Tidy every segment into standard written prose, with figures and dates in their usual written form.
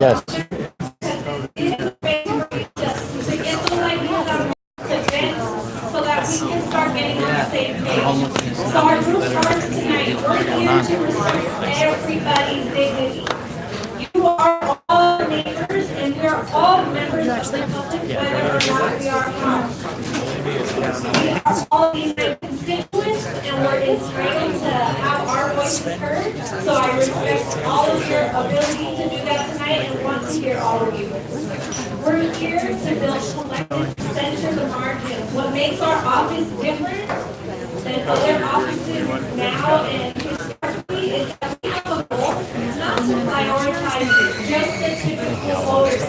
Yes. To get those ideas out to vent so that we can start getting on the same page. So our group starts tonight. We're here to respect everybody's dignity. You are all neighbors and we are all members of the public, whether or not we are we are all United constituents and we're entitled to have our voices heard. So I respect all of your ability to do that tonight and want to hear all of you. We're here to build collective center the margins. What makes our office different than other offices now and historically is that we have a goal not to prioritize just the typical voters.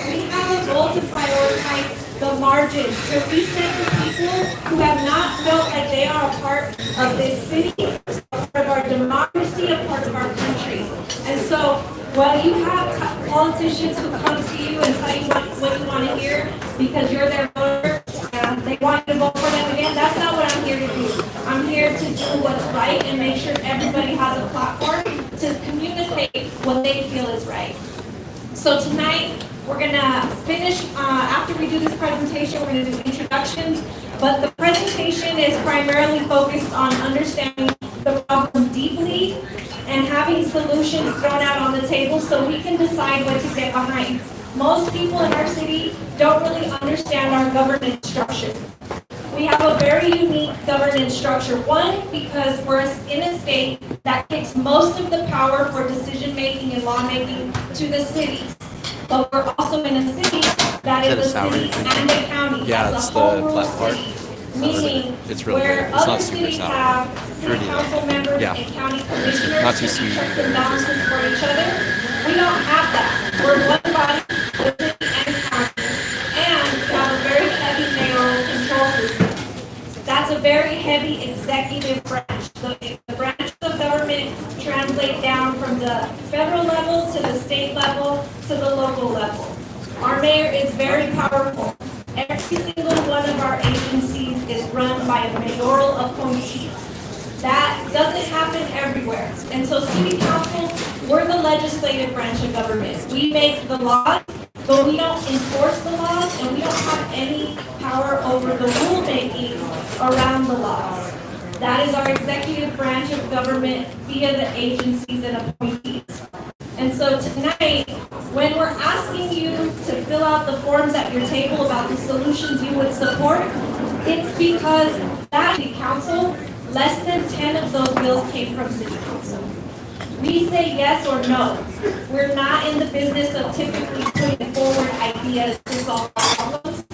We have a goal to prioritize the margins, to reset the people who have not felt like they are a part of this city, a part of our democracy, a part of our country. And so while you have politicians who come to you and tell you what you want to hear because you're their voter and they want you to vote for them again, that's not what I'm here to do. I'm here to do what's right and make sure everybody has a platform to communicate what they feel is right. So tonight, we're going to finish, after we do this presentation, we're going to do introductions, but the presentation is primarily focused on understanding the problem deeply and having solutions thrown out on the table so we can decide what to get behind. Most people in our city don't really understand our governance structure. We have a very unique governance structure. One, because we're in a state that kicks most of the power for decision making and lawmaking to the cities. But we're also in a city that is a city and a county. Yeah, it's the flat part. Meaning it's really where good. It's other not super cities sour. have city council members and county commissioners not too sweet. checks and balances for each other. We don't have that. We're one body, the city and county, and we have a very heavy mayoral control system. That's a very heavy executive branch. The branch of government translate down from the federal level to the state level to the local level. Our mayor is very powerful. Every single one of our agencies is run by a mayoral appointee. That doesn't happen everywhere. And so city council, we're the legislative branch of government. We make the laws, but we don't enforce the laws, and we don't have any power over the rulemaking around the laws. That is our executive branch of government via the agencies and appointees. And so tonight, when we're asking you to fill out the forms at your table about the solutions you would support, it's because that city council, less than 10 of those bills came from city council. We say yes or no. We're not in the business of typically putting forward ideas to solve problems,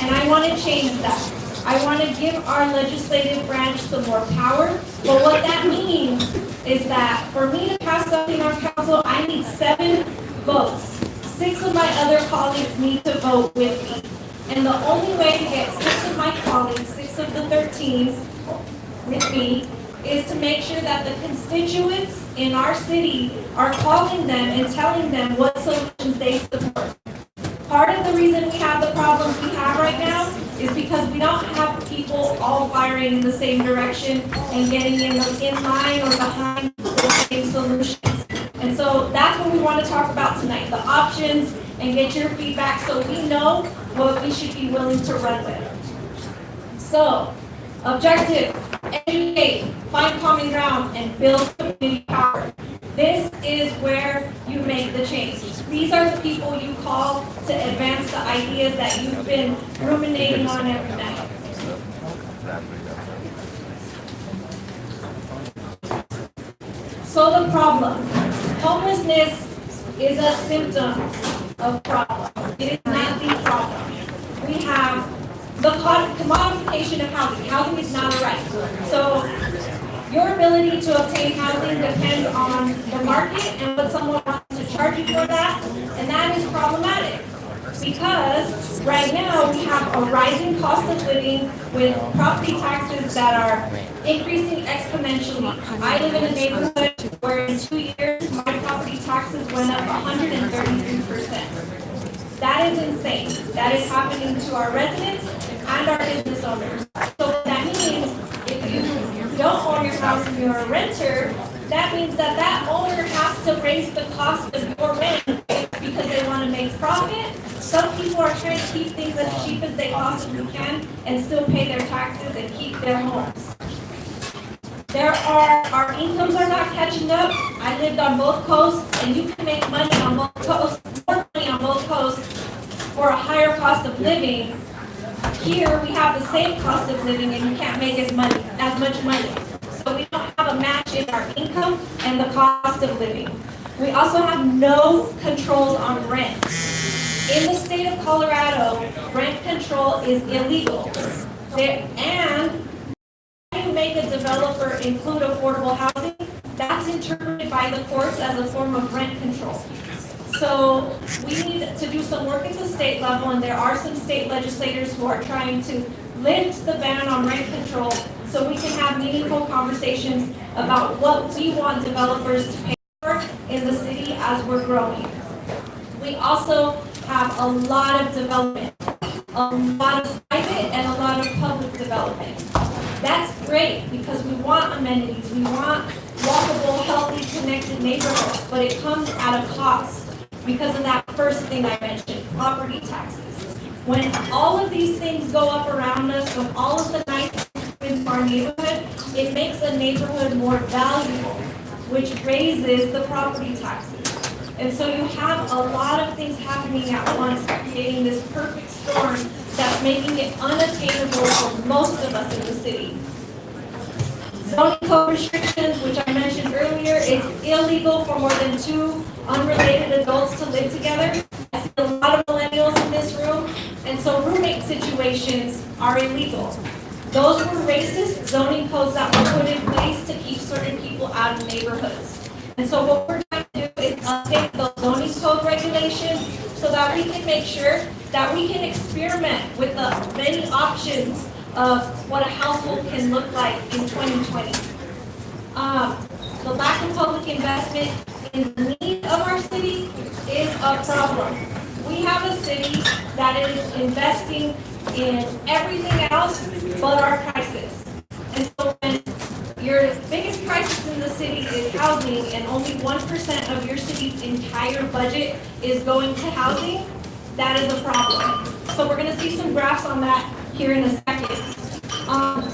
and I want to change that. I want to give our legislative branch some more power, but what that means is that for me to pass something on council, I need 7 votes. 6 of my other colleagues need to vote with me. And the only way to get 6 of my colleagues, 6 of the 13s with me, is to make sure that the constituents in our city are calling them and telling them what solutions they support. Part of the reason we have the problems we have right now is because we don't have people all firing in the same direction and getting in line or behind the same solutions. And so that's what we want to talk about tonight, the options, and get your feedback so we know what we should be willing to run with. So, objective, educate, find common ground, and build community power. This is where you make the change. These are the people you call to advance the ideas that you've been ruminating on every night. So the problem. Homelessness is a symptom of problem. It is not the problem. We have the commodification of housing. Housing is not a right. So your ability to obtain housing depends on the market and what someone wants to charge you for that, and that is problematic. Because right now we have a rising cost of living with property taxes that are increasing exponentially. I live in a neighborhood where in 2 years my property taxes went up 133%. That is insane. That is happening to our residents and our business owners. So what that means, if you don't own your house and you're a renter, that means that owner has to raise the cost of your rent because Some people are trying to keep things as cheap as they possibly can and still pay their taxes and keep their homes. Our incomes are not catching up. I lived on both coasts, and you can make money on both coasts, more money on both coasts for a higher cost of living. Here, we have the same cost of living, and you can't make as much money. So we don't have a match in our income and the cost of living. We also have no controls on rent. In the state of Colorado, rent control is illegal. And you make a developer include affordable housing, that's interpreted by the courts as a form of rent control. So we need to do some work at the state level, and there are some state legislators who are trying to lift the ban on rent control so we can have meaningful conversations about what we want developers to pay for in the city as we're growing. We also have a lot of development, a lot of private and a lot of public development. That's great because we want amenities, we want walkable, healthy, connected neighborhoods, but it comes at a cost because of that first thing I mentioned, property taxes. When all of these things go up around us, when all of the nice things come into our neighborhood, it makes a neighborhood more valuable, which raises the property taxes. And so you have a lot of things happening at once, creating this perfect storm that's making it unattainable for most of us in the city. Zoning code restrictions, which I mentioned earlier, it's illegal for more than 2 unrelated adults to live together. I see a lot of millennials in this room, and so roommate situations are illegal. Those were racist zoning codes that were put in place to keep certain people out of neighborhoods. And so what we're trying to do is update those zoning code regulations so that we can make sure that we can experiment with the many options of what a household can look like in 2020. The lack of public investment in the need of our city is a problem. We have a city that is investing in everything else but our crisis. And so when your biggest crisis in the city is housing and only 1% of your city's entire budget is going to housing, that is a problem. So we're going to see some graphs on that here in a second.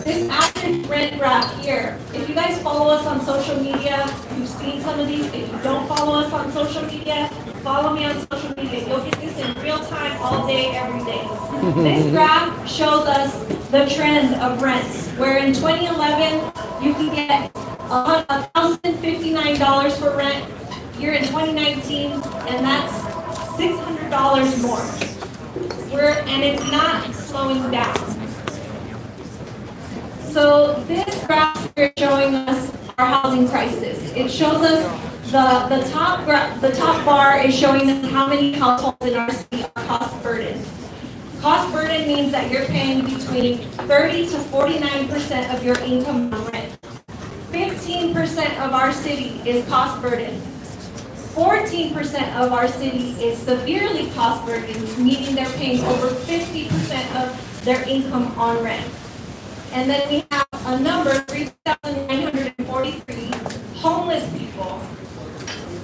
This average rent graph here, if you guys follow us on social media, you've seen some of these. If you don't follow us on social media, follow me on social media. You'll get this in real time, all day, every day. This graph shows us the trend of rents, where in 2011, you can get $1,059 for rent. Here in 2019, and that's $600 more. And it's not slowing down. So this graph here is showing us our housing crisis. It shows us the top bar is showing us how many households in our city are cost burdened. Cost burden means that you're paying between 30 to 49% of your income on rent. 15% of our city is cost burdened. 14% of our city is severely cost burdened, meaning they're paying over 50% of their income on rent. And then we have a number, 3,943 homeless people.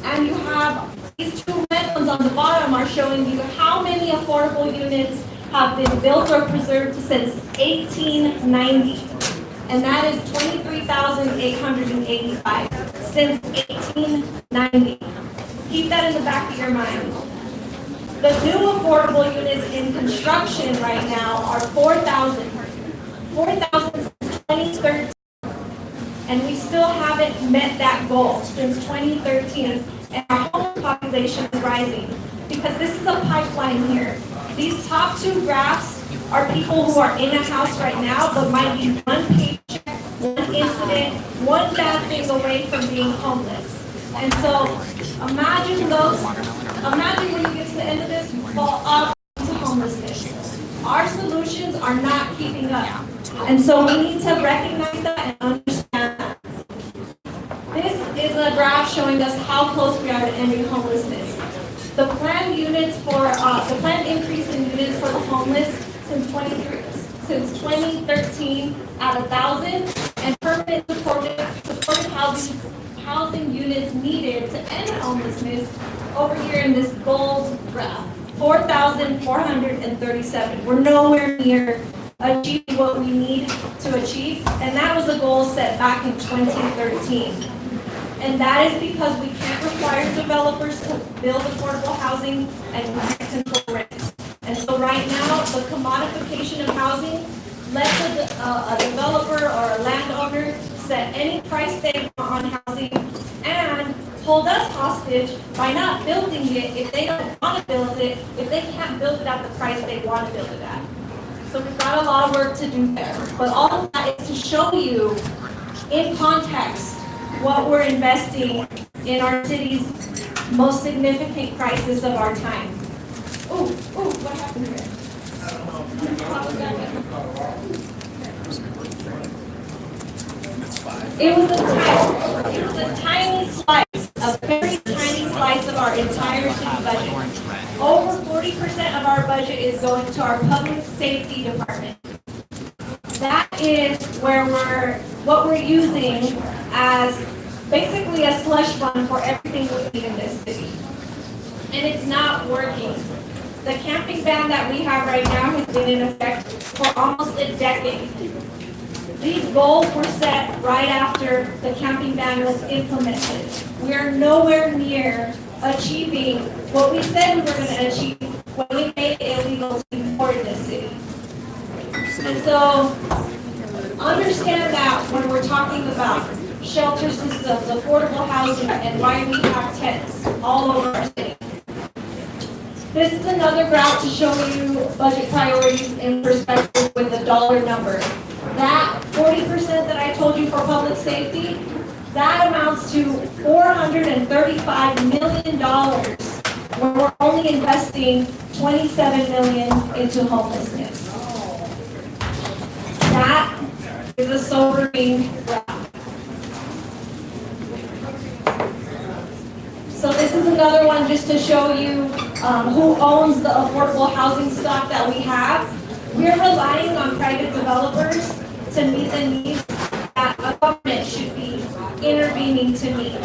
And you have these two red ones on the bottom are showing you how many affordable units have been built or preserved since 1890. And that is 23,885 since 1890. Keep that in the back of your mind. The new affordable units in construction right now are 4,000. 4,000 since 2013. And we still haven't met that goal since 2013. And our homeless population is rising because this is a pipeline here. These top two graphs are people who are in a house right now, but might be one paycheck, one incident, one bad thing away from being homeless. And so imagine when you get to the end of this, you fall off into homelessness. Our solutions are not keeping up. And so we need to recognize that and understand that. This is a graph showing us how close we are to ending homelessness. The planned increase in units for the homeless since 2013 at 1,000, and permanent supported housing units needed to end homelessness over here in this gold graph. 4,437. We're nowhere near achieving what we need to achieve, and that was a goal set back in 2013. And that is because we can't require developers to build affordable housing and we can't control rent. And so right now, the commodification of housing lets a developer or a landowner set any price they want on housing and hold us hostage by not building it if they don't want to build it, if they can't build it at the price they want to build it at. So we've got a lot of work to do there. But all of that is to show you in context what we're investing in our city's most significant crisis of our time. Ooh, what happened here? It was a tiny slice, a very tiny slice of our entire city budget. Over 40% of our budget is going to our public safety department. That is where what we're using as basically a slush fund for everything we need in this city. And it's not working. The camping ban that we have right now has been in effect for almost a decade. These goals were set right after the camping ban was implemented. We are nowhere near achieving what we said we were going to achieve when we made it illegal to import in this city. And so, understand that when we're talking about shelter systems, affordable housing, and why we have tents all over our city. This is another graph to show you budget priorities in perspective with the dollar number. That 40% that I told you for public safety, that amounts to $435 million when we're only investing $27 million into homelessness. That is a sobering graph. So this is another one just to show you who owns the affordable housing stock that we have. We're relying on private developers to meet the needs that a government should be intervening to meet.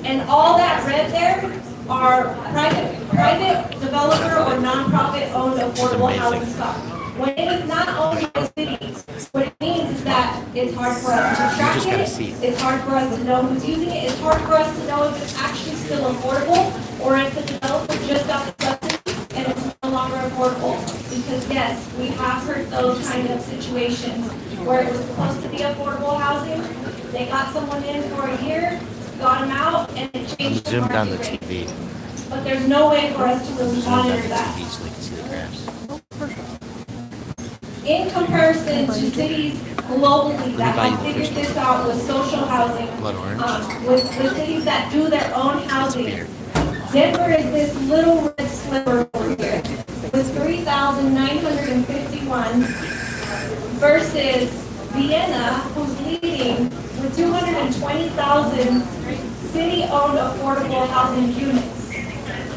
And all that red there are private developer or nonprofit owned affordable housing stock. When it is not owned by the cities, what it means is that it's hard for us to track it, it's hard for us to know who's using it, it's hard for us to know if it's actually still affordable or if the developer just got the subsidy and it's no longer affordable. Because yes, we have heard those kind of situations where it was supposed to be affordable housing, they got someone in for a year, got them out, and it changed the Zoom down the market rate. TV. But there's no way for us to really Zoom down monitor the that. TV so they can see the graphs. In comparison to cities globally that have figured this out with social housing, Blood orange. with cities that do their own housing, Denver is this little red sliver over here with 3,951 versus Vienna, who's leading with 220,000 city-owned affordable housing units.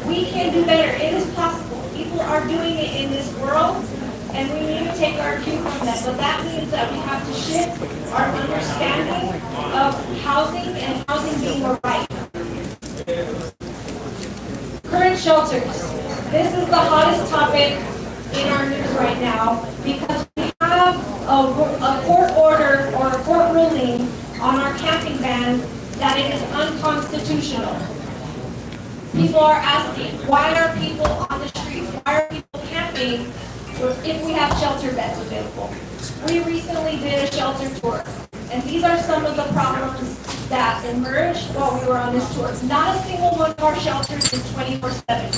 We can do better. It is possible. People are doing it in this world, and we need to take our cue from them. But that means that we have to shift our understanding of housing and housing being a right. Current shelters. This is the hottest topic in our news right now because we have a court order or a court ruling on our camping ban that it is unconstitutional. People are asking, why are people on the streets? Why are people camping if we have shelter beds available? We recently did a shelter tour, and these are some of the problems that emerged while we were on this tour. Not a single one of our shelters is 24/7,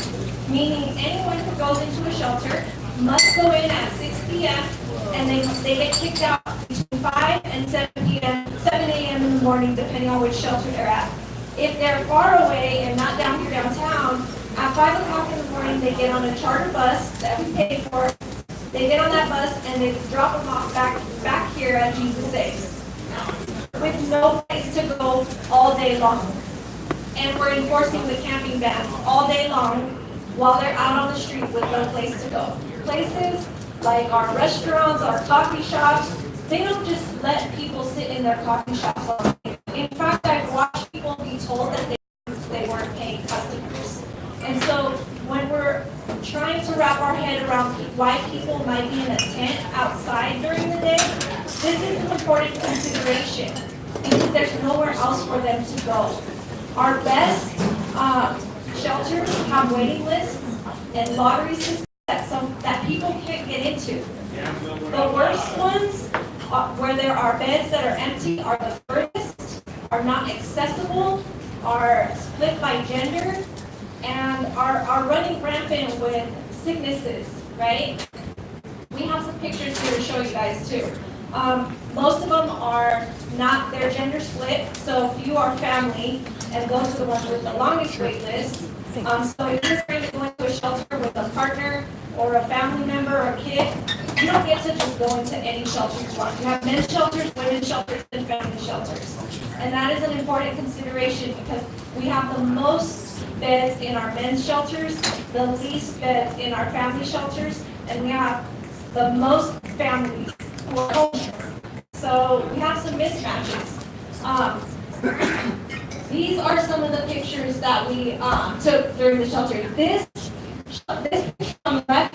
meaning anyone who goes into a shelter must go in at 6 p.m. and they get kicked out between 5 and 7 p.m., 7 a.m. in the morning, depending on which shelter they're at. If they're far away and not down here downtown, at 5 o'clock in the morning, they get on a charter bus that we pay for. They get on that bus and they drop them off back here at Jesus Saves, with no place to go all day long. And we're enforcing the camping ban all day long while they're out on the street with no place to go. Places like our restaurants, our coffee shops, they don't just let people sit in their coffee shops all day. In fact, I've watched people be told that they weren't paying customers. And so when we're trying to wrap our head around why people might be in a tent outside during the day, this is an important consideration because there's nowhere else for them to go. Our best shelters have waiting lists and lottery systems that people can't get into. The worst ones, where there are beds that are empty, are the furthest, are not accessible, are split by gender, and are running rampant with sicknesses, right? We have some pictures here to show you guys too. Most of them are not, their gender split, so if you are family, and those are the ones with the longest wait list. So if you're trying to go into a shelter with a partner or a family member or a kid, you don't get to just go into any shelter you want. You have men's shelters, women's shelters, and family shelters. And that is an important consideration because we have the most beds in our men's shelters, the least beds in our family shelters, and we have the most families who are homeless. So we have some mismatches. These are some of the pictures that we took during the shelter. This picture on the left,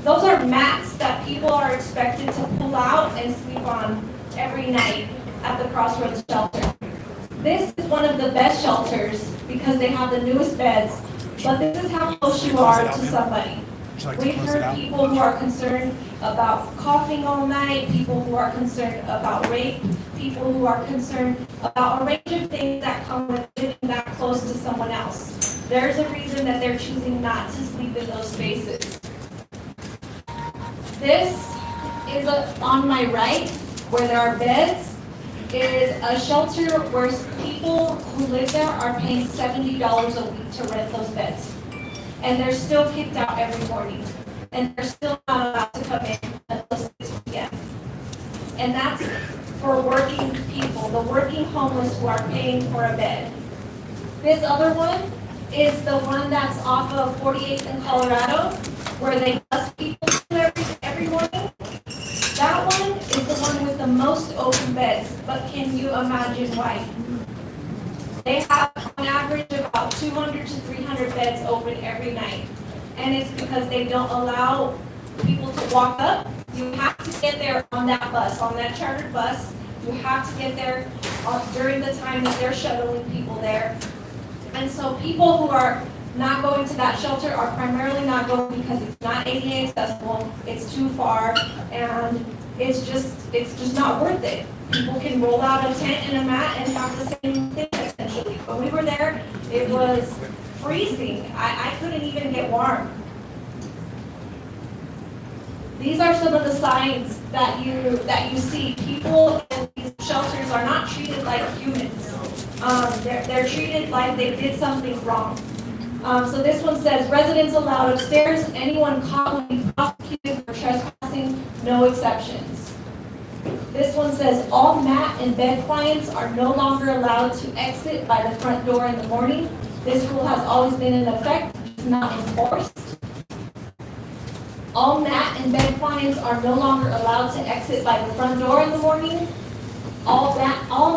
those are mats that people are expected to pull out and sleep on every night at the Crossroads shelter. This is one of the best shelters because they have the newest beds, but this is how close you are to somebody. We've heard people who are concerned about coughing all night, people who are concerned about rape, people who are concerned about a range of things that come with living that close to someone else. There's a reason that they're choosing not to sleep in those spaces. This is on my right, where there are beds, is a shelter where people who live there are paying $70 a week to rent those beds. And they're still kicked out every morning. And they're still not allowed to come in until 6 p.m. And that's for working people, the working homeless who are paying for a bed. This other one is the one that's off of 48th in Colorado, where they bus people every morning. That one is the one with the most open beds, but can you imagine why? They have on average about 200 to 300 beds open every night. And it's because they don't allow people to walk up. You have to get there on that bus, on that chartered bus. You have to get there during the time that they're shuttling people there. And so people who are not going to that shelter are primarily not going because it's not ADA accessible, it's too far, and it's just not worth it. People can roll out a tent and a mat and have the same thing essentially. When we were there, it was freezing. I couldn't even get warm. These are some of the signs that you see. People in these shelters are not treated like humans. They're treated like they did something wrong. So this one says, residents allowed upstairs, anyone caught will be prosecuted for trespassing, no exceptions. This one says, all mat and bed clients are no longer allowed to exit by the front door in the morning. This rule has always been in effect, it's not enforced. All mat and bed clients are no longer allowed to exit by the front door in the morning. All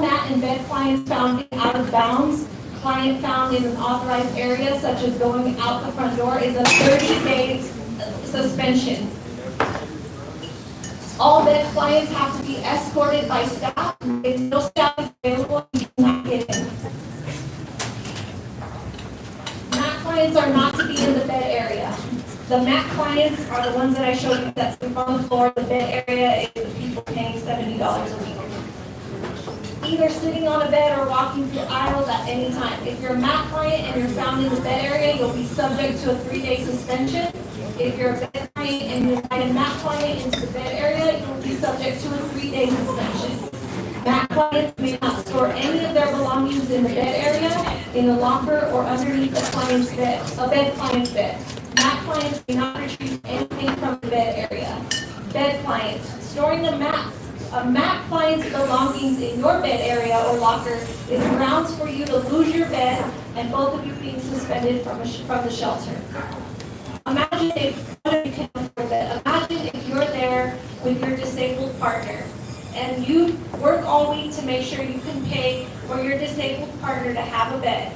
mat and bed clients found out of bounds, client found in an authorized area, such as going out the front door, is a 30-day suspension. All bed clients have to be escorted by staff. If no staff is available, you cannot get in. Mat clients are not to be in the bed area. The mat clients are the ones that I showed you that sleep on the floor. The bed area is the people paying $70 a week. Either sitting on a bed or walking through aisles at any time. If you're a mat client and you're found in the bed area, you'll be subject to a 3-day suspension. If you're a bed client and you invite a mat client into the bed area, you'll be subject to a 3-day suspension. Mat clients may not store any of their belongings in the bed area, in the locker, or underneath a bed client's bed. Mat clients may not retrieve anything from the bed area. Bed clients, storing a mat client's belongings in your bed area or locker is grounds for you to lose your bed and both of you being suspended from the shelter. Imagine if one of you can afford that. Imagine if you're there with your disabled partner and you work all week to make sure you can pay for your disabled partner to have a bed,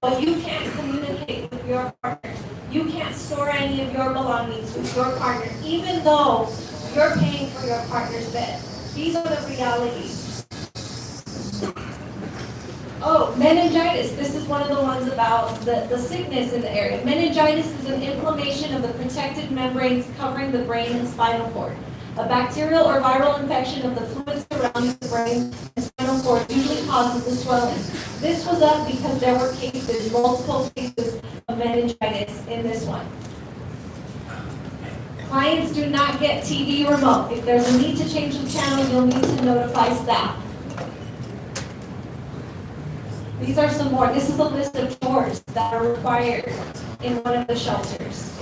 but you can't communicate with your partner. You can't store any of your belongings with your partner, even though you're paying for your partner's bed. These are the realities. Oh, meningitis. This is one of the ones about the sickness in the area. Meningitis is an inflammation of the protective membranes covering the brain and spinal cord. A bacterial or viral infection of the fluid surrounding the brain and spinal cord usually causes the swelling. This was up because there were cases, multiple cases of meningitis in this one. Clients do not get TV remote. If there's a need to change the channel, you'll need to notify staff. These are some more. This is a list of chores that are required in one of the shelters.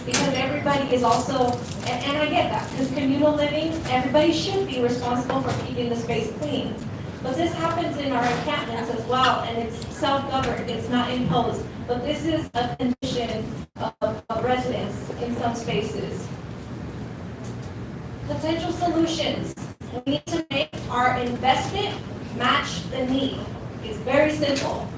Because everybody is also, and I get that, because communal living, everybody should be responsible for keeping the space clean. But this happens in our encampments as well, and it's self-governed, it's not imposed. But this is a condition of residents in some spaces. Potential solutions. We need to make our investment match the need. It's very simple.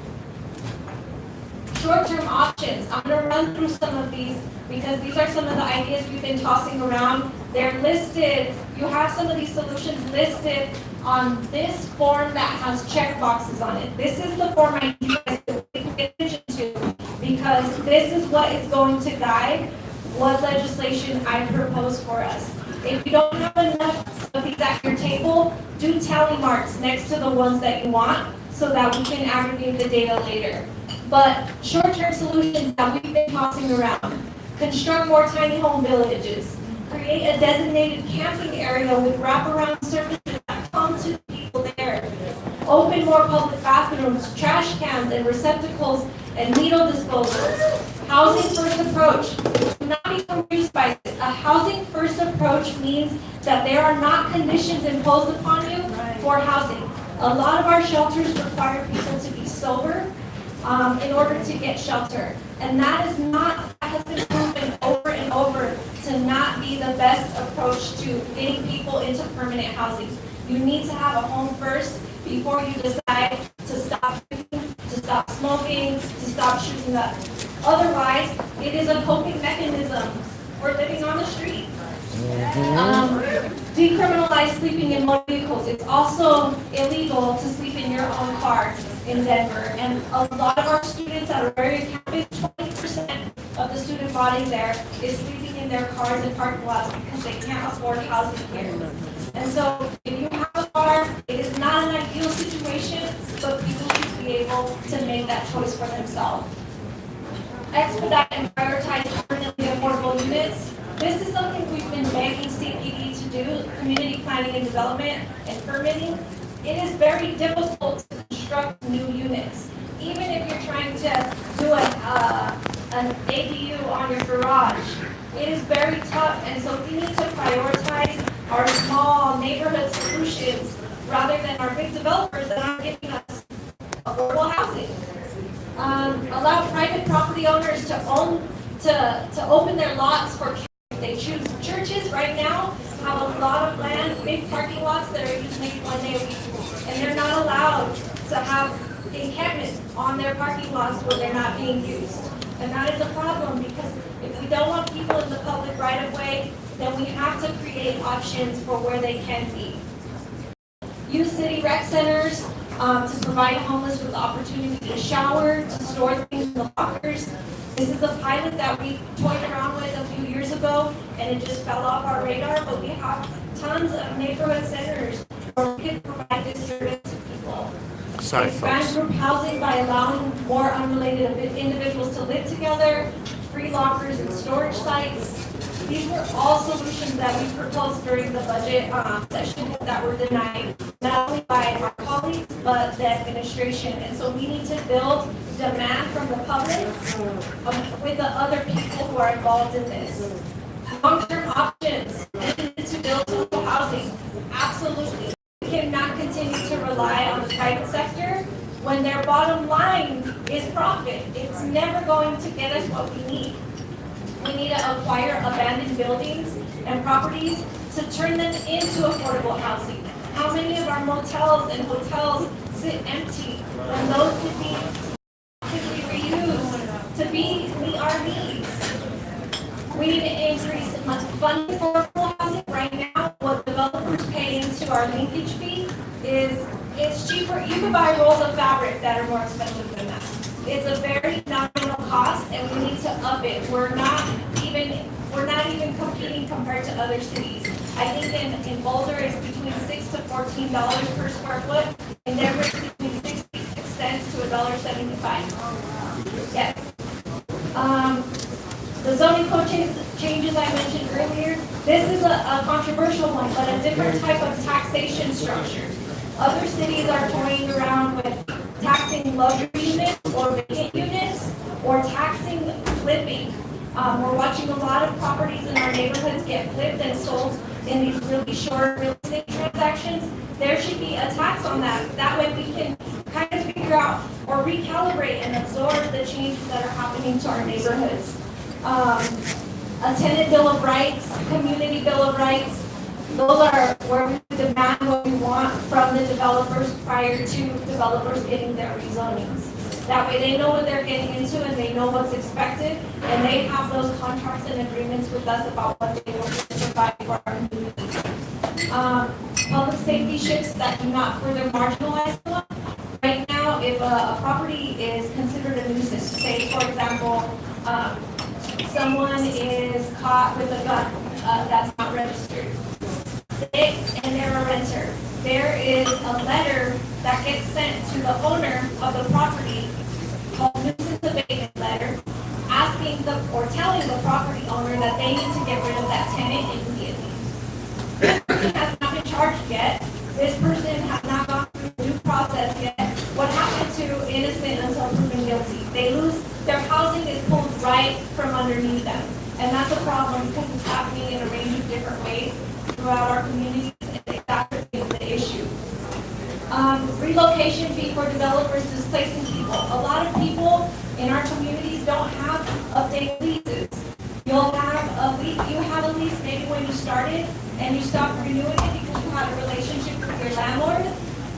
Short-term options. I'm going to run through some of these because these are some of the ideas we've been tossing around. They're listed. You have some of these solutions listed on this form that has check boxes on it. This is the form I need you guys to pay attention to because this is what is going to guide what legislation I propose for us. If you don't have enough of these at your table, do tally marks next to the ones that you want, so that we can aggregate the data later. But short-term solutions that we've been tossing around. Construct more tiny home villages. Create a designated camping area with wraparound services that come to the people there. Open more public bathrooms, trash cans and receptacles, and needle disposals. Housing first approach. Do not be confused by this. A housing first approach means that there are not conditions imposed upon you for housing. A lot of our shelters require people to be sober in order to get shelter. And that has been proven over and over to not be the best approach to getting people into permanent housing. You need to have a home first before you decide to stop drinking, to stop smoking, to stop shooting up. Otherwise, it is a coping mechanism for living on the street. Decriminalize sleeping in motor vehicles. It's also illegal to sleep in your own car in Denver. And a lot of our students at our area campus, 20% of the student body there is sleeping in their cars in parking lots because they can't afford housing here. And so if you have a car, it is not an ideal situation, but people should be able to make that choice for themselves. Expedite and prioritize permanently affordable units. This is something we've been begging CPD to do, community planning and development and permitting. It is very difficult to construct new units. Even if you're trying to do an ADU on your garage, it is very tough. And so we need to prioritize our small neighborhood solutions rather than our big developers that aren't giving us affordable housing. Allow private property owners to open their lots for they choose. Churches right now have a lot of land, big parking lots that are used maybe 1 day a week, and they're not allowed to have encampments on their parking lots where they're not being used. And that is a problem because if we don't want people in the public right of way, then we have to create options for where they can be. Use city rec centers to provide homeless with the opportunity to shower, to store things in the lockers. This is a pilot that we toyed around with a few years ago, and it just fell off our radar, but we have tons of neighborhood centers where we can provide this service to people. Expand group housing by allowing more unrelated individuals to live together, free lockers and storage sites. These were all solutions that we proposed during the budget session that were denied, not only by our colleagues, but the administration. And so we need to build demand from the public with the other people who are involved in this. Long-term options to build social housing. Absolutely. We cannot continue to rely on the private sector when their bottom line is profit. It's never going to get us what we need. We need to acquire abandoned buildings and properties to turn them into affordable housing. How many of our motels and hotels sit empty when those could be reused to meet our needs? We need to increase funding for affordable housing. Right now, what developers pay into our linkage fee is, it's cheaper. You can buy rolls of fabric that are more expensive than that. It's a very nominal cost, and we need to up it. We're not even competing compared to other cities. I think in Boulder it's between $6 to $14 per square foot, and Denver it's between 66 cents to $1.75. Yes. The zoning code changes I mentioned earlier, this is a controversial one, but a different type of taxation structure. Other cities are toying around with taxing luxury units or vacant units, or taxing flipping. We're watching a lot of properties in our neighborhoods get flipped and sold in these really short real estate transactions. There should be a tax on that. That way we can kind of figure out or recalibrate and absorb the changes that are happening to our neighborhoods. A tenant bill of rights, community bill of rights, those are where we demand what we want from the developers prior to developers getting their rezonings. That way they know what they're getting into and they know what's expected, and they have those contracts and agreements with us about what they want to provide for our community. Public safety shifts that do not further marginalize them. Right now, if a property is considered a nuisance, say for example, someone is caught with a gun that's not registered, and they're a renter, there is a letter that gets sent to the owner of the property called nuisance abatement letter, asking or telling the property owner that they need to get rid of that tenant immediately. This person has not been charged yet. This person has not gone through due process yet. What happened to innocent until proven guilty? They lose their housing is pulled right from underneath them, and that's a problem because it's happening in a range of different ways throughout our communities, and it exacerbates the issue. Relocation fee for developers displacing people. A lot of people in our communities don't have updated leases. You have a lease maybe when you started and you stopped renewing it because you had a relationship with your landlord,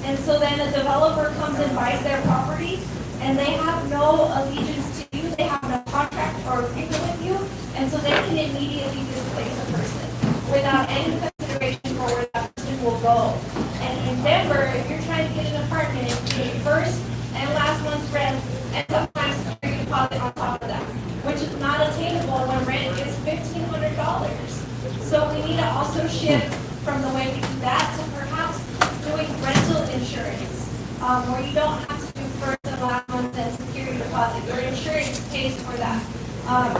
and so then a developer comes and buys their property and they have no allegiance to you, they have no contract or agreement with you, and so they can immediately displace a person without any consideration for where that person will go. And in Denver, if you're trying to get an apartment, you pay first and last month's rent, and sometimes security deposit on top of that, which is not attainable when rent is $1,500. So we need to also shift from the way we do that to perhaps doing rental insurance, where you don't have to do first and last month and security deposit. Your insurance pays for that.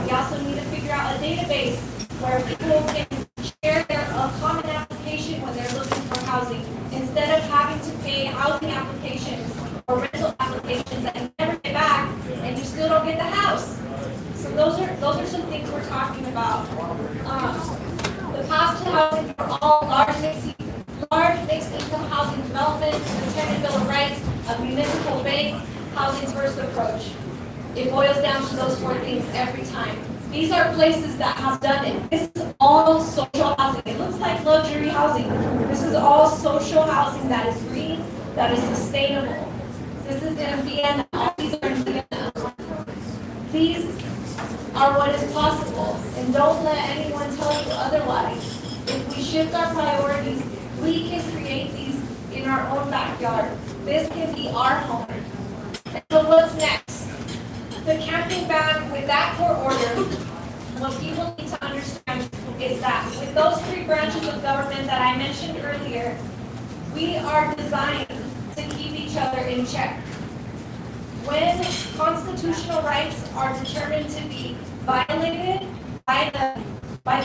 We also need to figure out a database where people can share their common application when they're looking for housing, instead of having to pay housing applications or rental applications that you never get back and you still don't get the house. So those are some things we're talking about. The cost to housing for all large mixed income housing development, the tenant bill of rights, a municipal bank, housing's first approach. It boils down to those four things every time. These are places that have done it. This is all social housing. It looks like luxury housing. This is all social housing that is green, that is sustainable. This is in Vienna. All these are in Vienna. These are what is possible, and don't let anyone tell you otherwise. If we shift our priorities, we can create these in our own backyard. This can be our home. And so what's next? The camping ban with that court order, what people need to understand is that with those three branches of government that I mentioned earlier, we are designed to keep each other in check. When constitutional rights are determined to be violated by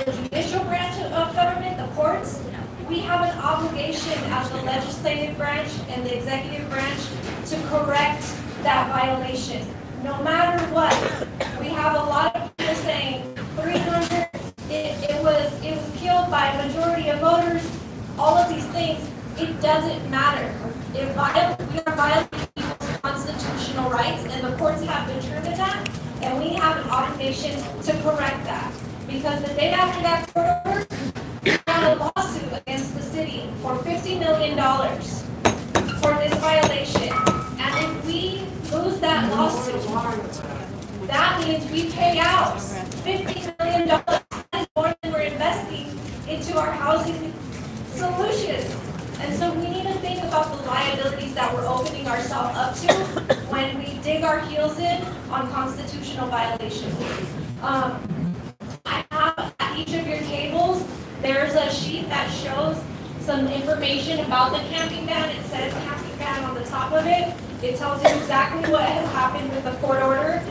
the judicial branch of government, the courts, we have an obligation as the legislative branch and the executive branch to correct that violation. No matter what, we have a lot of people saying 300, it was killed by a majority of voters, all of these things. It doesn't matter. We are violating people's constitutional rights, and the courts have determined that, and we have an obligation to correct that. Because the day after that court order, we had a lawsuit against the city for $50 million for this violation. And if we lose that lawsuit, that means we pay out $50 million constitutional violations. I have at each of your tables, there's a sheet that shows some information about the camping ban. It says camping ban on the top of it. It tells you exactly what has happened with the court order.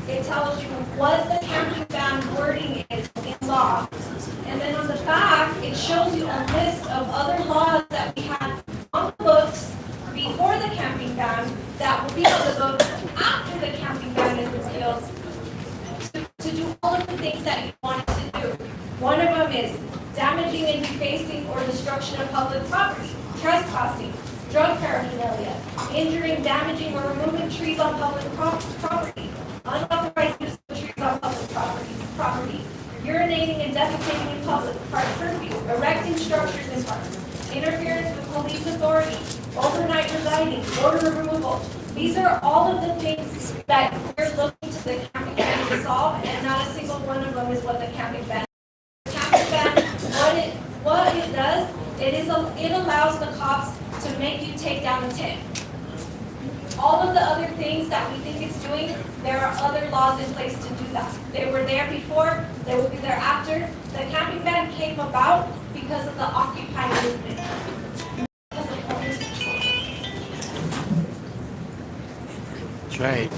It tells you what the camping ban wording is in law. And then on the back, it shows you a list of other laws that we had on the books before the camping ban that will be on the books after the camping ban is repealed to do all of the things that you wanted to do. One of them is damaging and defacing or destruction of public property, trespassing, drug paraphernalia, injuring, damaging, or removing trees on public property, unauthorized use of trees on public property, urinating and defecating in public, park curfew, erecting structures in parks, interference with police authority, overnight residing, odor removal. These are all of the things that we're looking to the camping ban to solve, and not a single one of them is what the camping ban. The camping ban, what it does, it allows the cops to make you take down a tent. All of the other things that we think it's doing, there are other laws in place to do that. They were there before, they will be there after. The camping ban came about because of the Occupy movement. That's right.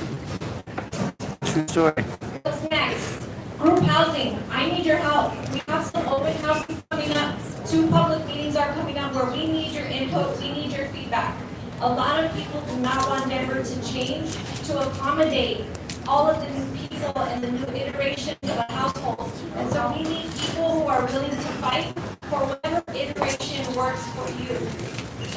True story. What's next? Group housing. I need your help. We have some open houses coming up. 2 public meetings are coming up where we need your input, we need your feedback. A lot of people do not want Denver to change to accommodate all of the new people and the new iterations of a household. And so we need people who are willing to fight for whatever iteration works for you.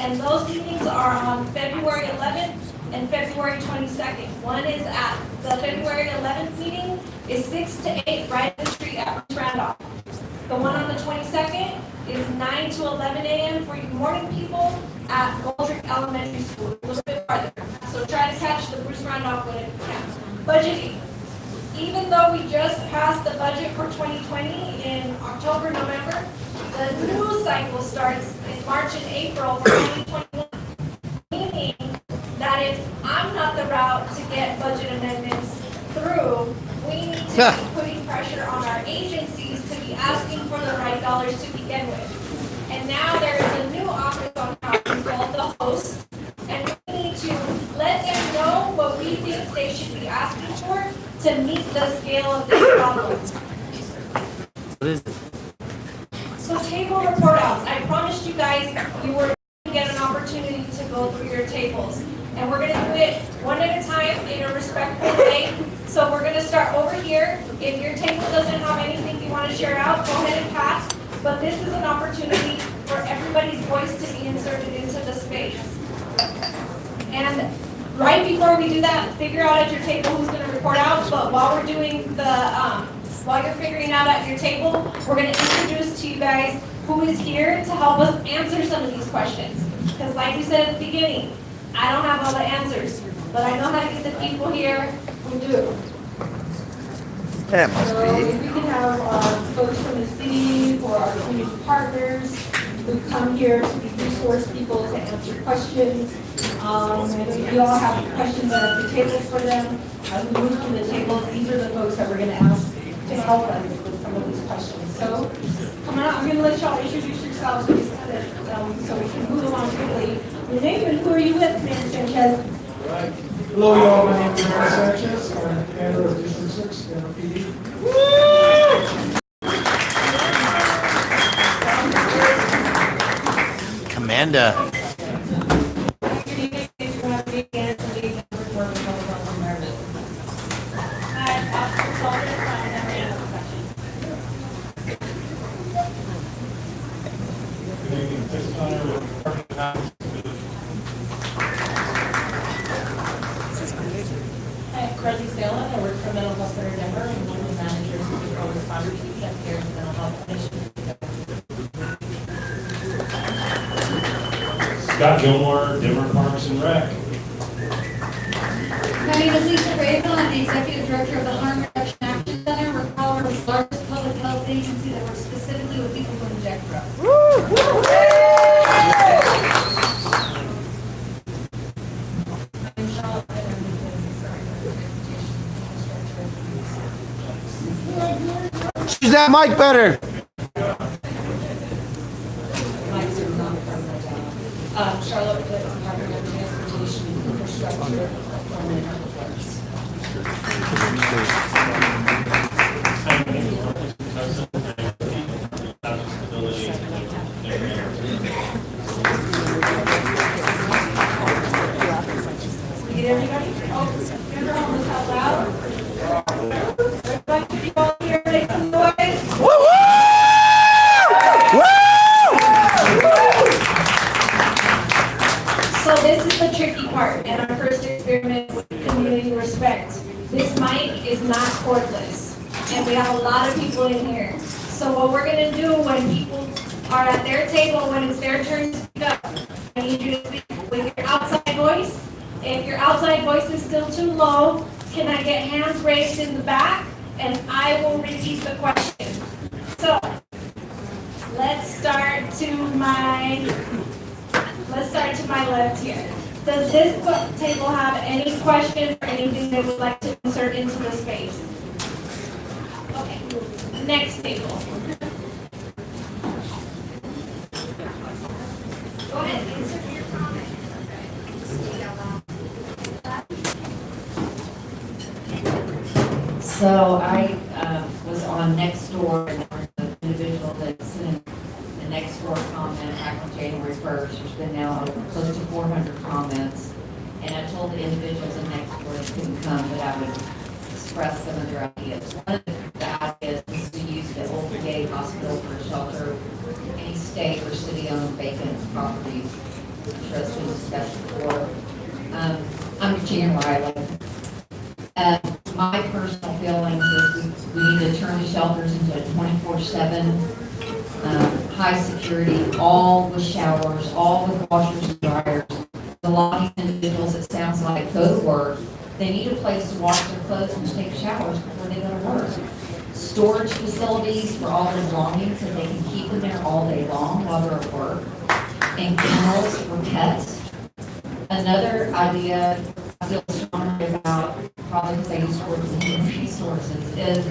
And those meetings are on February 11th and February 22nd. One is at the February 11th meeting is 6 to 8 right in the street at Randolph. The one on the 22nd is 9 to 11 a.m. for you morning people at Goldrick Elementary School, a little bit farther. So try to catch the Bruce Randolph when it can. Budgeting. Even though we just passed the budget for 2020 in October, November, the new cycle starts in March and April for 2021. Meaning that if I'm not the route to get budget amendments through, we need to be putting pressure on our agencies to be asking for the right dollars to begin with. And now there is a new office on Towne called the host, and we need to let them know what we think they should be asking for to meet the scale of this problem. What is it? So table report outs. I promised you guys you were going to get an opportunity to go through your tables. And we're going to do it one at a time in a respectful way. So we're going to start over here. If your table doesn't have anything you want to share out, go ahead and pass. But this is an opportunity for everybody's voice to be inserted into the space. And right before we do that, figure out at your table who's going to report out. But while we're doing the, while you're figuring out at your table, we're going to introduce to you guys who is here to help us answer some of these questions. Because like we said at the beginning, I don't have all the answers, but I know how to get the people here who do. That must So if we can have folks from the city or our community partners who come here to be resource people to answer questions. And if you all have questions at the table for them, as we move through the table, these are the folks that we're going to ask to help us with some of these questions. So come on, I'm going to let y'all introduce yourselves so we can move along quickly. Your name and who are you with, Mr. Sanchez? Right. Hello, y'all. My name is Aaron Sanchez. I'm the commander of District 6, Denver PD. Commander. I work for Mental Health Center Denver, and one of the managers of the Pro Responder Team at Care and Mental Health Clinician. Scott Gilmore, Denver Parks and Rec. My name is Lisa Ravel. I'm the Executive Director of the Harm Reduction Action Center. We're Colorado's largest public health agency that works specifically with people who inject drugs. Use that mic better. Charlotte, the Department of Transportation and Infrastructure, Department of Works. You get everybody? Oh, remember how this out loud? Everybody can be all here, make some noise. Woo woo! So this is the tricky part and our first experiment with community respect. This mic is not cordless and we have a lot of people in here. So what we're gonna do when people are at their table, when it's their turn to speak up, I need you to speak with your outside voice. If your outside voice is still too low, can I get hands raised in the back? And I will repeat the question. So let's start to my left here. Does this table have any questions or anything they would like to insert into the space? Okay, next table. Go ahead, insert your comment. So I was on Nextdoor, and there was an individual that sent a Nextdoor comment back on January 1st. There's been now close to 400 comments. And I told the individuals in Nextdoor that couldn't come, but I would express some of their ideas. One of the ideas is to use the old VA hospital for a shelter, any state or city-owned vacant properties. I'm sure that's been discussed before. I'm Virginia Riley. My personal feelings is we need to turn the shelters into a 24/7, high security, all with showers, all with washers and dryers. A lot of these individuals, it sounds like, go to work. They need a place to wash their clothes and take showers before they go to work. Storage facilities for all their belongings, so they can keep them there all day long while they're at work. And kennels for pets. Another idea I feel strongly about, probably because I used to work with human resources, is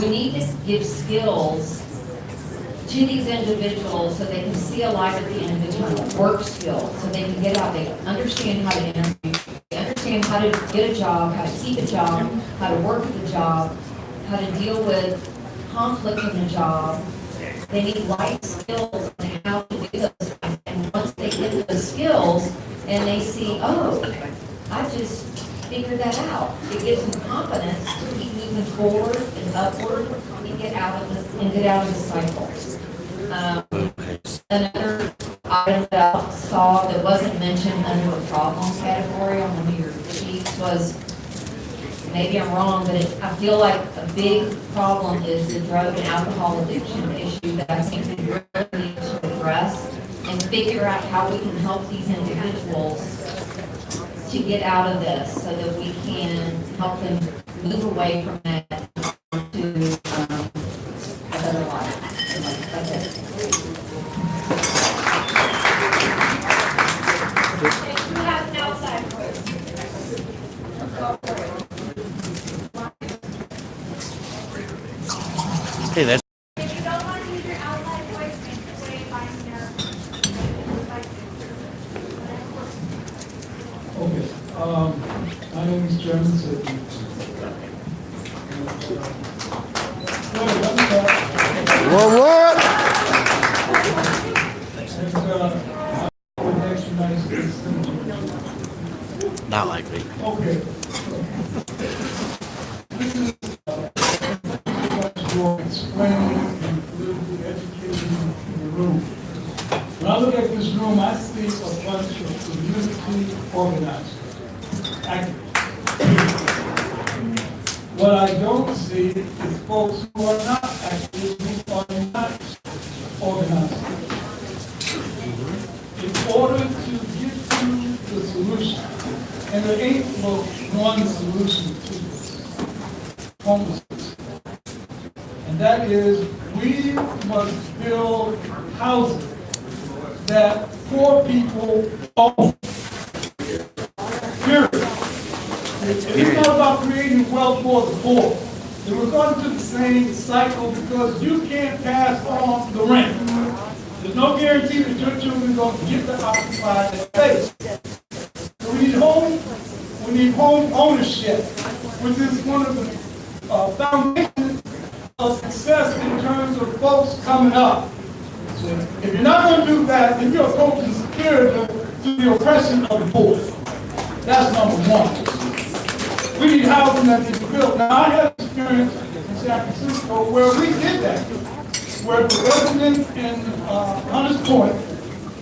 we need to give skills to these individuals so they can see a light at the end of the tunnel, work skills, so they can get out, they understand how to interview, they understand how to get a job, how to keep a job, how to work at the job, how to deal with conflict in the job. They need life skills on how to do those things. And once they get those skills and they see, oh, I just figured that out, it gives them confidence to keep moving forward and upward and get out of the cycle. Another item that I saw that wasn't mentioned under the problem category on one of your sheets was, maybe I'm wrong, but I feel like a big problem is the drug and alcohol addiction issue that I think we really need to address and figure out how we can help these individuals to get out of this so that we can help them move away from that to a better life. That's it. Who has an outside voice? Go for it. Hey, that's If you don't want to use your outside voice, make your way by Okay, my name is Jeremy Sidney. whoa, what? Not likely. Okay. This is for explaining and politically educating in the room. When I look at this room, I see a bunch of community organizers, activists. What I don't see is folks who are not activists, who are not organizers. In order to get to the solution, and there ain't but one solution to this homelessness, and that is we must build houses that poor people own. Period. It's not about creating wealth for the poor. They were going to the same cycle because you can't pass on the rent. There's no guarantee that your children are going to get to occupy that space. So we need home ownership, which is one of the foundations of success in terms of folks coming up. If you're not going to do that, then you're approaching superior to the oppression of the poor. That's number one. We need housing that can be built. Now, I had experience in San Francisco where we did that, where the residents in Hunters Point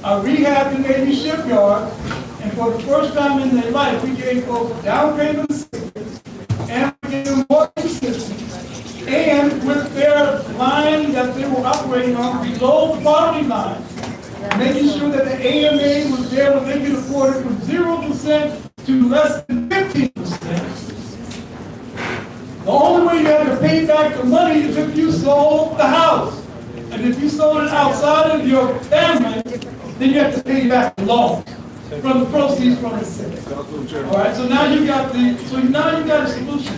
rehabbed the Navy shipyard, and for the first time in their life, we gave folks down payment assistance, and we gave them mortgage assistance, and with their line that they were operating on below the poverty line, making sure that the AMA was there where they could afford it from 0% to less than 15%. The only way you had to pay back the money is if you sold the house. And if you sold it outside of your family, then you have to pay back the loan from the proceeds from the sale. All right, so now you got a solution.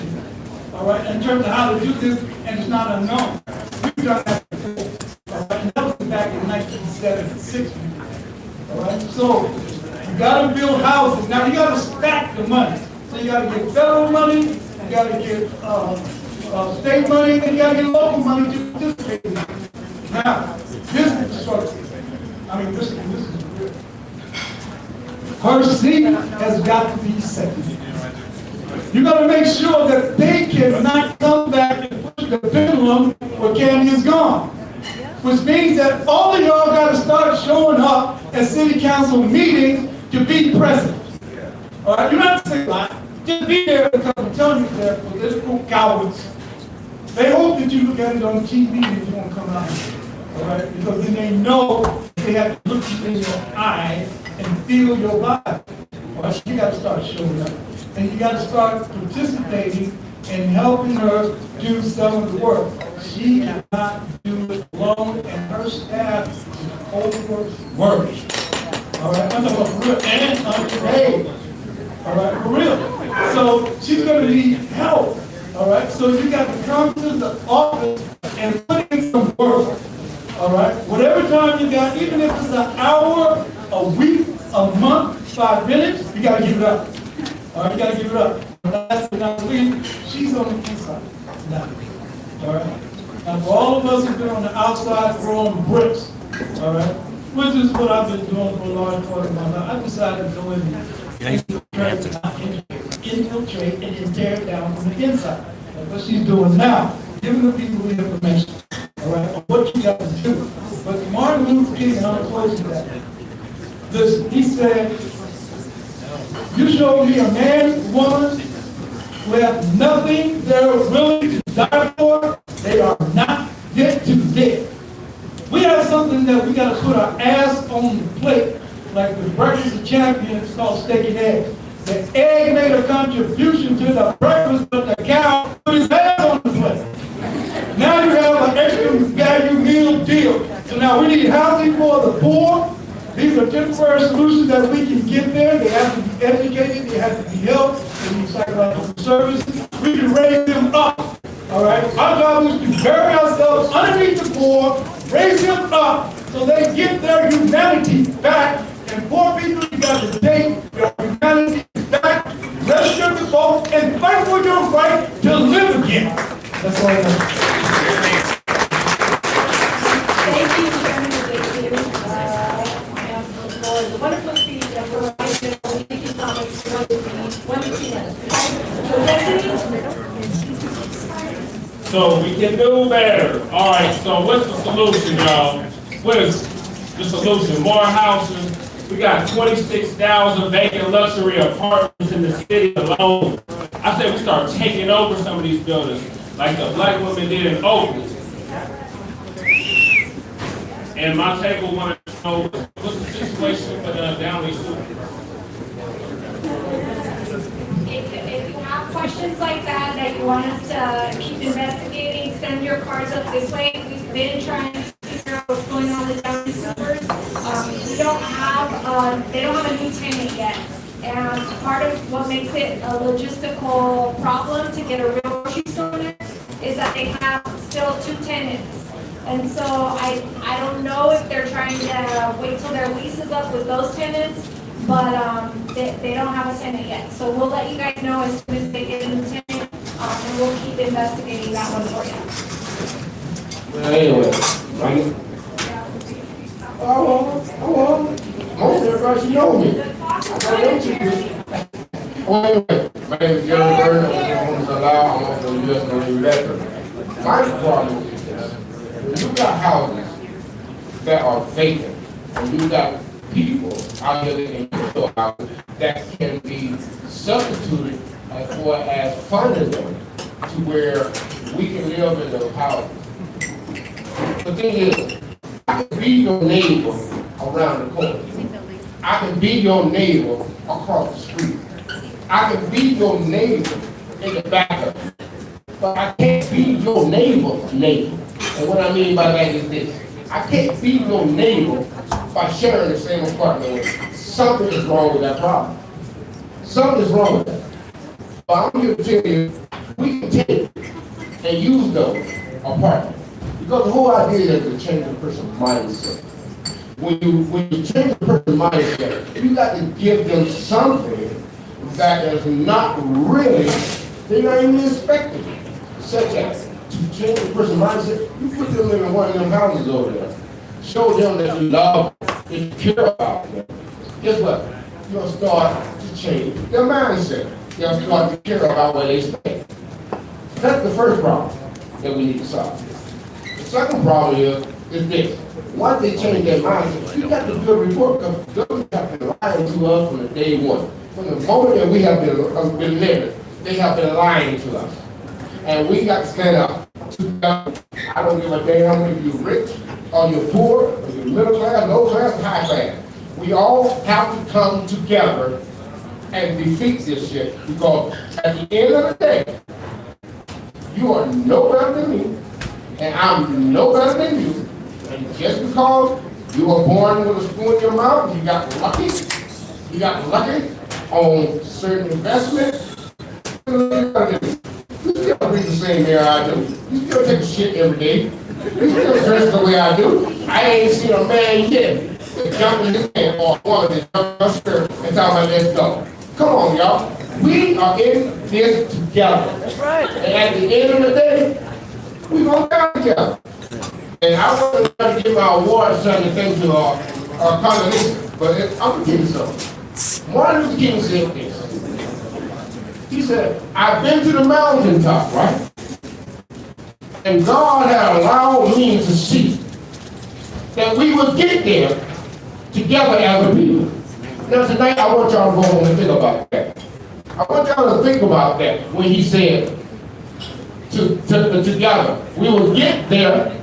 All right, in terms of how to do this, and it's not unknown. We've done that before. All right, and that was back in 1976. All right, so you got to build houses. Now you got to stack the money. So you got to get federal money, you got to get state money, and you got to get local money to participate in it. Now, business structure. I mean, this is real. Her seat has got to be set. You got to make sure that they cannot come back and push the pendulum where Candy is gone. Which means that all of y'all got to start showing up at city council meetings to be present. All right, you're not saying that. Just be there because I'm telling you that political cowards. They hope that you look at it on TV if you want to come out. All right, because then they know they have to look you in your eye and feel your vibe. All right, so you got to start showing up. And you got to start participating and helping her do some of the work. She cannot do it alone, and her staff is overworked. All right, I'm talking about for real and underpaid. All right, for real. So she's going to need help. All right, so you got to come to the office and put in some work. All right, whatever time you got, even if it's an hour, a week, a month, 5 minutes, you got to give it up. All right, you got to give it up. Last but not least, she's on the inside now. All right. Now, for all of us who've been on the outside throwing bricks, all right, which is what I've been doing for a large part of my life, I decided to go in and infiltrate and then tear it down from the inside. That's what she's doing now, giving the people the information, all right, on what you got to do. But Martin Luther King, and I'm close to that, listen, he said, you show me a man, woman, who have nothing they're willing to die for, they are not yet to death. We have something that we got to put our ass on the plate, like the Breakfast of Champions called steak and eggs. The egg made a contribution to the breakfast, but the cow put his ass on the plate. Now you have an extra value meal deal. So now we need housing for the poor. These are temporary solutions that we can get there. They have to be educated, they have to be helped, they need psychological services. We can raise them up. All right? Our job is to bury ourselves underneath the poor, raise them up so they get their humanity back. And poor people, you got to take your humanity back, register the vote, and fight for your right to live again. That's all I know. Thank you, Chairman Davis. I have the floor. The wonderful speech that we're making comments for the 1 minutes. So we can do better. All right, so what's the solution, y'all? What is the solution? More housing. We got 26,000 vacant luxury apartments in the city alone. I said we start taking over some of these buildings, like the black women did in Oakland. And my table wanted to know what's the situation for the Downey School. If you have questions like that you want us to keep investigating, send your cards up this way. We've been trying to figure out what's going on with Downey stores. They don't have a new tenant yet. And part of what makes it a logistical problem to get a real grocery store there that they have still 2 tenants. And so I don't know if they're trying to wait till their lease is up with those tenants, but they don't have a tenant yet. So we'll let you guys know as soon as they get a new tenant, and we'll keep investigating that one for you. Well, anyway, right? Most everybody should know me. Well, anyway, my name is Jerry Burton. I'm from the law. I'm also a U.S. Marine veteran. My problem is this. You got houses that are vacant, and you got people out here living in your houses that can be substituted as far as funding them to where we can live in those houses. The thing is, I can be your neighbor around the corner. I can be your neighbor across the street. I can be your neighbor in the back of it. But I can't be your neighbor's neighbor. And what I mean by that is this. I can't be your neighbor by sharing the same apartment with you. Something is wrong with that problem. Something is wrong with that. But I'm here to tell you, we can take and use those apartments. Because the whole idea is to change the person's mindset. When you change the person's mindset, you got to give them something that is not really, they're not even expecting. Such as, to change the person's mindset, you put them in one of them houses over there. Show them that you love them, that you care about them. Guess what? You'll start to change their mindset. They'll start to care about where they stay. That's the first problem that we need to solve. The second problem is this. Once they change their mindset, you got to do a report because those have been lying to us from the day one. From the moment that we have been living, they have been lying to us. And we got to stand up. I don't give a damn if you're rich, or you're poor, or you're middle class, low class, high class. We all have to come together and defeat this shit because at the end of the day, you are no better than me, and I'm no better than you. And just because you were born with a spoon in your mouth, you got lucky on certain investments. You still breathe the same air I do. You still take a shit every day. You still dress the way I do. I ain't seen a man yet that jump in his hand or a woman that jump in her skirt and tell me let's go. Come on, y'all. We are in this together. That's right. And at the end of the day, we're going to die together. And I want to try to give my award something to our condoleezza, but I'm going to give you something. Martin Luther King said this. He said, I've been to the mountaintop, right? And God had allowed me to see that we would get there together as a people. Now tonight I want y'all to go home and think about that. I want y'all to think about that when he said together. We will get there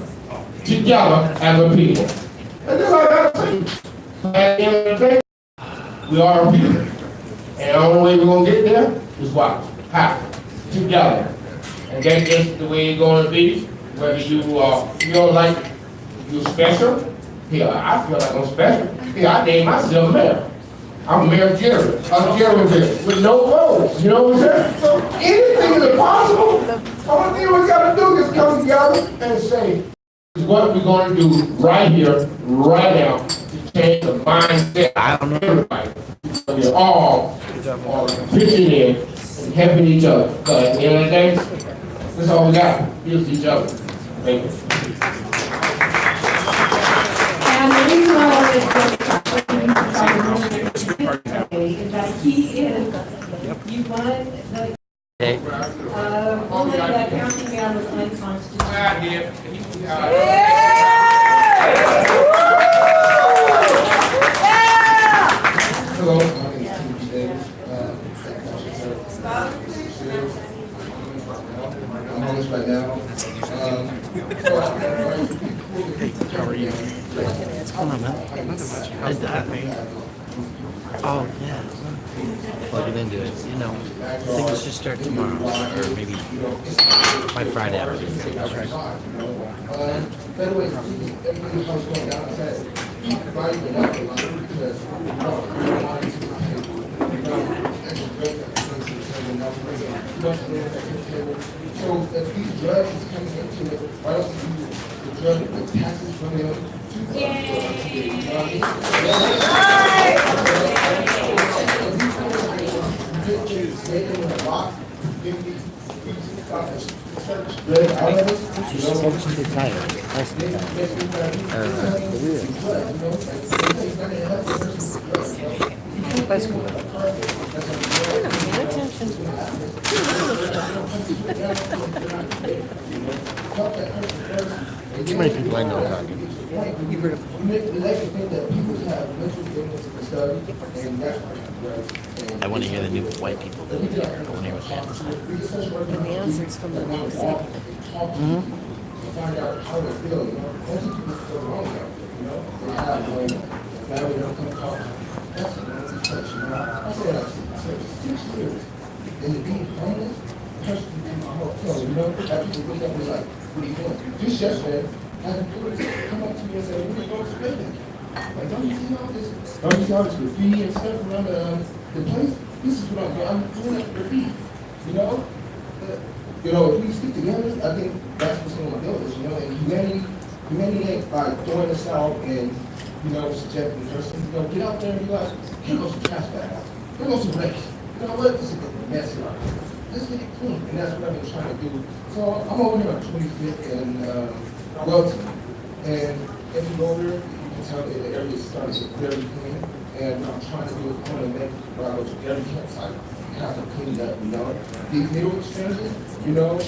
together as a people. And that's all I gotta say. At the end of the day, we are a people. And the only way we're gonna get there is what? How? Together. And that's just the way it's gonna be. Whether you feel like you're special. Here, I feel like I'm special. Here, I named myself mayor. I'm Mayor Jerry. I'm Jerry with no votes. You know what I'm saying? So anything is possible. All thing we gotta do is come together and say, what we're going to do right here, right now, to change the mindset of everybody. So we're all pitching in and helping each other. So at the end of the day, that's all we got. Here's each other. Thank you. And the reason why I wanted to is that he is, you won the, only that county mayor was unconstitutional. Hello, my name is Steve Davis. I'm on this right now. How are you? What's going on, man? How's that, man? Oh, yeah. Plug it into it. You know, things should start tomorrow, or maybe by Friday. By the way, everything is going down outside. So if these drugs is coming into it, why don't we use the drug with taxes from them to Too many people I know talking. You make the lady think that people have mental illness and stuff, and that's right. I want to hear the new white people that live here. I want to hear what they have to say. And the answers from the new city. To find out how they feel, you know. Most of people feel wrong now, you know. They have family don't come talk. That's the only touch, you know. I said 6 years. And to be homeless, person in my hotel, you know, after you wake up and like, what are you doing? Just yesterday, I had police come up to me and say, what are you going to building? Like, don't you see all this? Don't you see all this graffiti and stuff around the place? This is what I'm doing. I'm doing that graffiti, you know? You know, if we stick together, I think that's what's going to build us, you know? And humanity ain't by throwing us out and, you know, subjecting the person. You know, get out there and be like, here goes some trash bag out. Here goes some wreck. You know what? This is a mess here. Let's get it clean. And that's what I've been trying to do. So I'm over here on 25th and Welton. And if you go over there, you can tell that the area is starting to get very clean. And what I'm trying to do is I want to make where I go to every campsite, have to clean up, you know. These needle exchanges, you know,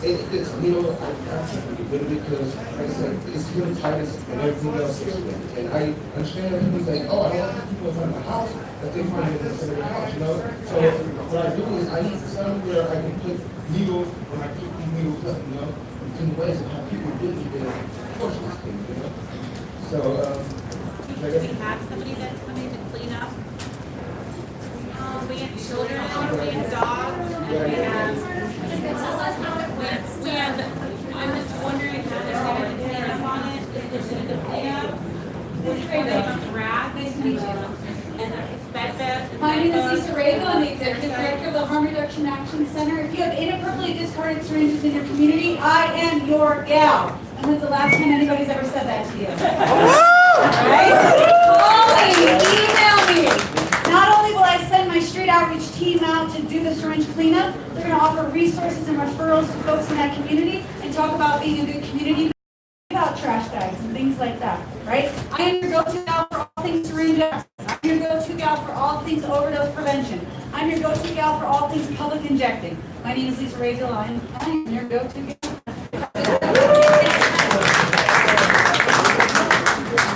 it's needle, I have to get rid of it because, like I said, it's hepatitis and everything else is with it. And I understand that people say, oh, I don't have people in front of my house, but they find it inside of the house, you know. So what I do is I need somewhere I can put needles when I pick these needles up, you know, in ways of how people really get approach these things, you know. So, Do we have somebody that's coming to clean up? We have children, we have dogs, and we have, I'm just wondering if there's going to be clean up on it, if there's going to be clean up. We have rags and bed beds. My name is Lisa Rago. I'm the Executive Director of the Harm Reduction Action Center. If you have inappropriately discarded syringes in your community, I am your gal. And when's the last time anybody's ever said that to you? Right? Call me, email me. Not only will I send my street outreach team out to do the syringe cleanup, they're going to offer resources and referrals to folks in that community and talk about being a good community, about trash bags and things like that, right? I am your go-to gal for all things syringe access. I'm your go-to gal for all things overdose prevention. I'm your go-to gal for all things public injecting. My name is Lisa Razel. I am your go-to gal.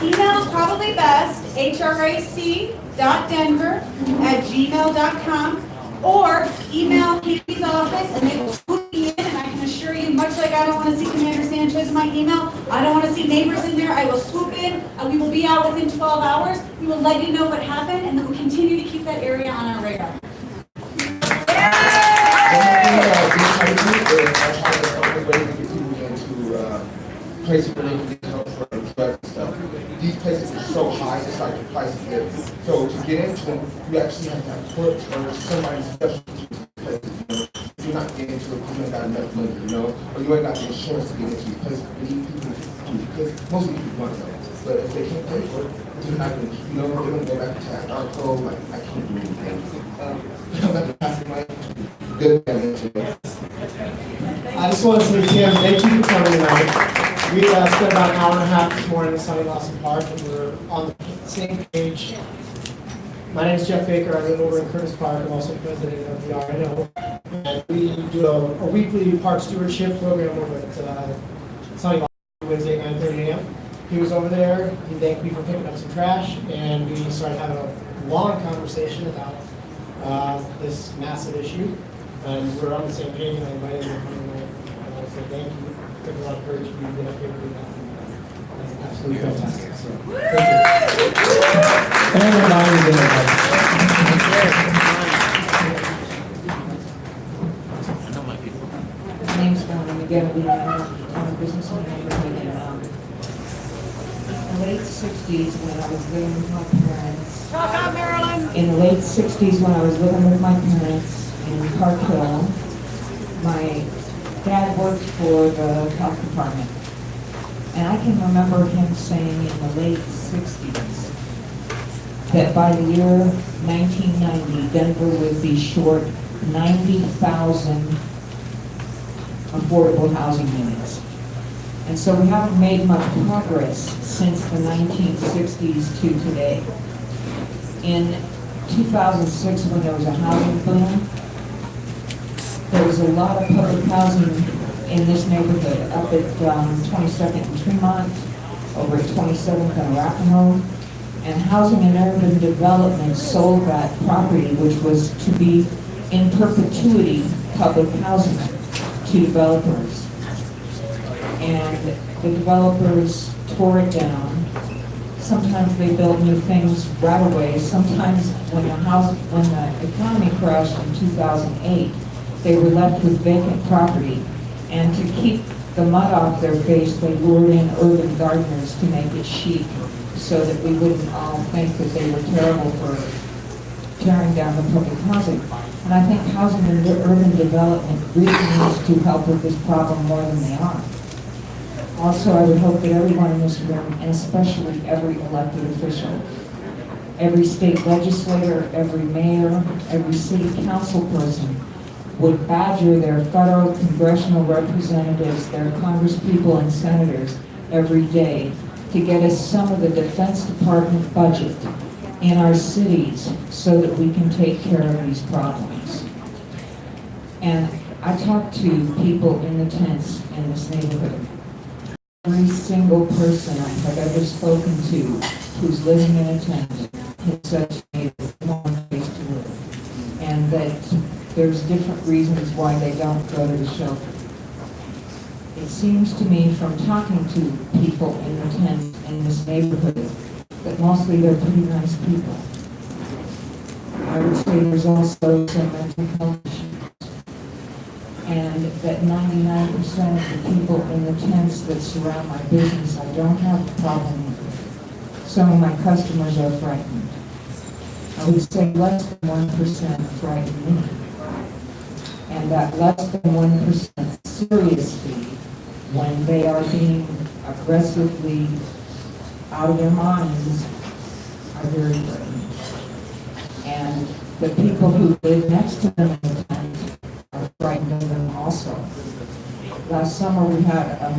Email is probably best, hrac.denver@gmail.com, or email Katie's office and they will put me in, and I can assure you, much like I don't want to see Commander Sanchez in my email, I don't want to see neighbors in there, I will swoop in, and we will be out within 12 hours, we will let you know what happened, and then we'll continue to keep that area on our radar. Places where they can get help for drugs and stuff. These places are so high, it's like the price of it. So to get into them, you actually have to have clerks or somebody special to these places. You know? If you're not getting into it, you ain't got enough money, you know, or you ain't got the insurance to get into these places. We need people to, because most of people want them. But if they can't pay for it, they're not going to, you know, they're going to go back to our code, like, I can't do anything. Come back to passing my good damage. I just want to say, Tim, thank you for coming tonight. We spent about an hour and a half this morning in Sunny Lawson Park, and we're on the same page. My name is Jeff Baker. I live over in Curtis Park. I'm also president of the RNO. And we do a weekly park stewardship program over at Sunny Lawson, Wednesday, 9:30 a.m. He was over there. He thanked me for picking up some trash, and we started having a long conversation about this massive issue. And we're on the same page, and I invited him to come tonight. And I said thank you. It took a lot of courage for you to get up here and do that. That's absolutely fantastic. So, thank you. And we're not even doing that. I know my people. My name's Towne, again, I'm a business owner in the late 60s when I was living with my parents. Talk out, Marilyn. In the late 60s when I was living with my parents in Park Hill, my Dad worked for the health department. And I can remember him saying in the late 60s that by the year 1990, Denver would be short 90,000 affordable housing units. And so we haven't made much progress since the 1960s to today. In 2006, when there was a housing boom, there was a lot of public housing in this neighborhood, up at 22nd and Tremont, over at 27th and Arapahoe. And Housing and Urban Development sold that property, which was to be in perpetuity public housing, to developers. And the developers tore it down. Sometimes they built new things right away. Sometimes when the economy crashed in 2008, they were left with vacant property. And to keep the mud off their face, they lured in urban gardeners to make it chic, so that we wouldn't all think that they were terrible for tearing down the public housing. And I think Housing and Urban Development really needs to help with this problem more than they are. Also, I would hope that everyone in this room, and especially every elected official, every state legislator, every mayor, every city council person, would badger their federal congressional representatives, their congresspeople and senators every day to get us some of the Defense Department budget in our cities so that we can take care of these problems. And I talk to people in the tents in this neighborhood. Every single person I have ever spoken to who's living in a tent has said to me that they want a place to live, and that there's different reasons why they don't go to the shelter. It seems to me from talking to people in the tent in this neighborhood that mostly they're pretty nice people. I would say there's also some mental health issues, and that 99% of the people in the tents that surround my business I don't have a problem with. Some of my customers are frightened. I would say less than 1% frighten me. And that less than 1% seriously, when they are being aggressively out of their minds, are very frightened. And the people who live next to them in the tent are frightened of them also. Last summer we had a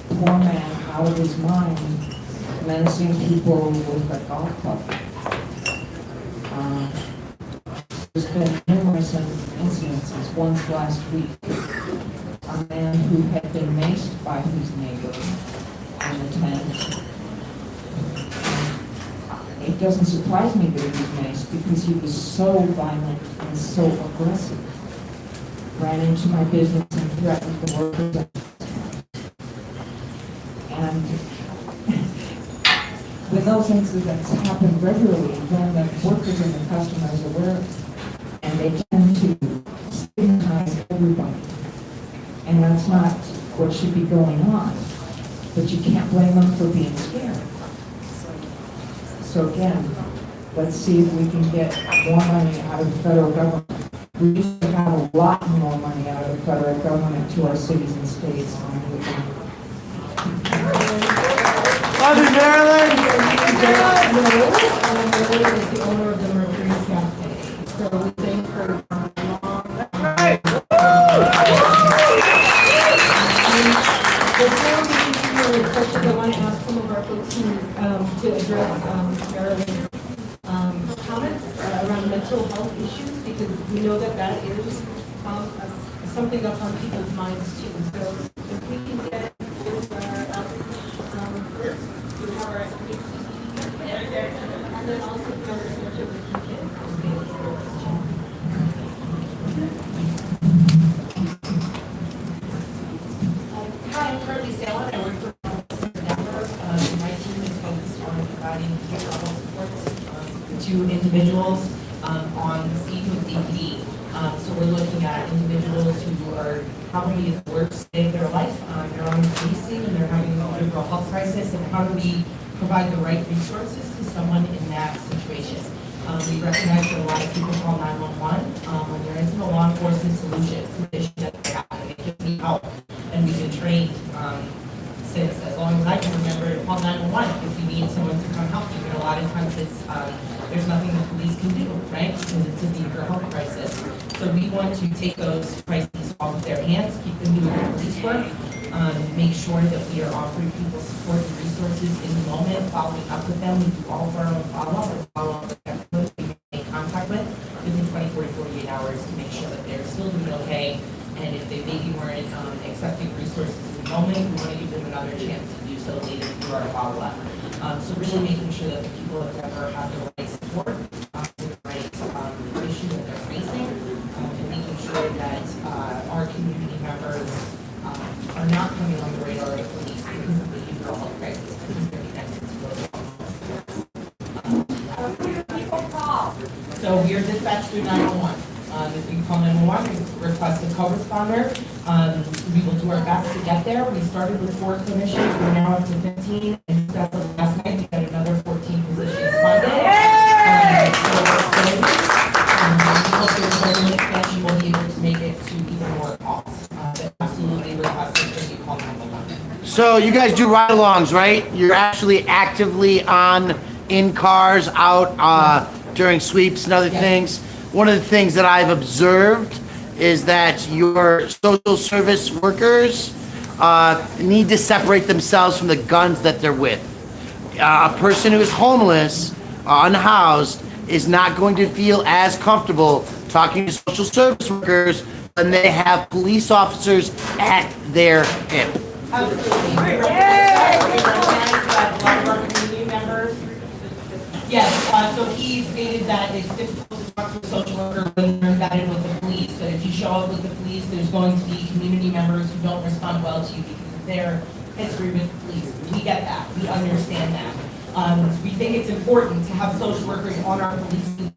poor man out of his mind menacing people with a golf club. There's been numerous incidences. Once last week, a man who had been maced by his neighbor in the tent. It doesn't surprise me that he was maced because he was so violent and so aggressive. Ran into my business and threatened the workers. And when those incidents happen regularly, then the workers and the customers are aware of it. And they tend to stigmatize everybody. And that's not what should be going on. But you can't blame them for being scared. So again, let's see if we can get more money out of the federal government. We used to have a lot more money out of the federal government to our cities and states. Love you, Maryland! The owner of the Mercury Cafe. So we thank her for long. Before we continue with questions, I want to ask some of our folks to address Maryland's comments around mental health issues, because we know that that is something up on people's minds too. So if we can get and then also Hi, I'm Curly Salem. I work for Denver. My team is focused on providing behavioral support to individuals on the scene with DPD. So we're looking at individuals who are probably at the worst day of their life. They're on facing and they're having a behavioral health crisis, and how do we provide the right resources to someone in that situation? We recognize that a lot of people call 911 when there isn't a law enforcement solution to the issue that they have. They just need help. And we've been trained, since as long as I can remember to call 911 if you need someone to come help you. And a lot of times it's, there's nothing the police can do, right? Because it's a deeper health crisis. So we want to take those crises off of their hands, keep them doing their police work, make sure that we are offering people support and resources in the moment, following up with them. We do all of our own follow-up with everyone we make contact with within 24 to 48 hours to make sure that they're still doing okay. And if they maybe weren't accepting resources in the moment, we want to give them another chance to do so later through our follow-up. So really making sure that the people of Denver have the right support, the right issue that they're facing, and making sure that our community members are not coming on the radar of the police because of the behavioral health crisis, because they're connected to those. So we are dispatched through 911. If you call 911 and request a co-responder, we will do our best to get there. We started with 4 clinicians, we're now up to 15, and that's the last night, we got another 14 positions funded. We hope there's an expansion, we'll be able to make it to even more calls. But absolutely request that you call 911. So you guys do ride-alongs, right? You're actually actively in cars, out during sweeps and other things. One of the things that I've observed is that your social service workers need to separate themselves from the guns that they're with. A person who is homeless, unhoused, is not going to feel as comfortable talking to social service workers when they have police officers at their hip. Absolutely. We recognize that a lot of our community members. Yes, so he stated that it's difficult to talk to a social worker when you're embedded with the police, but if you show up with the police, there's going to be community members who don't respond well to you because of their history with the police. We get that. We understand that. We think it's important to have social workers on our police team,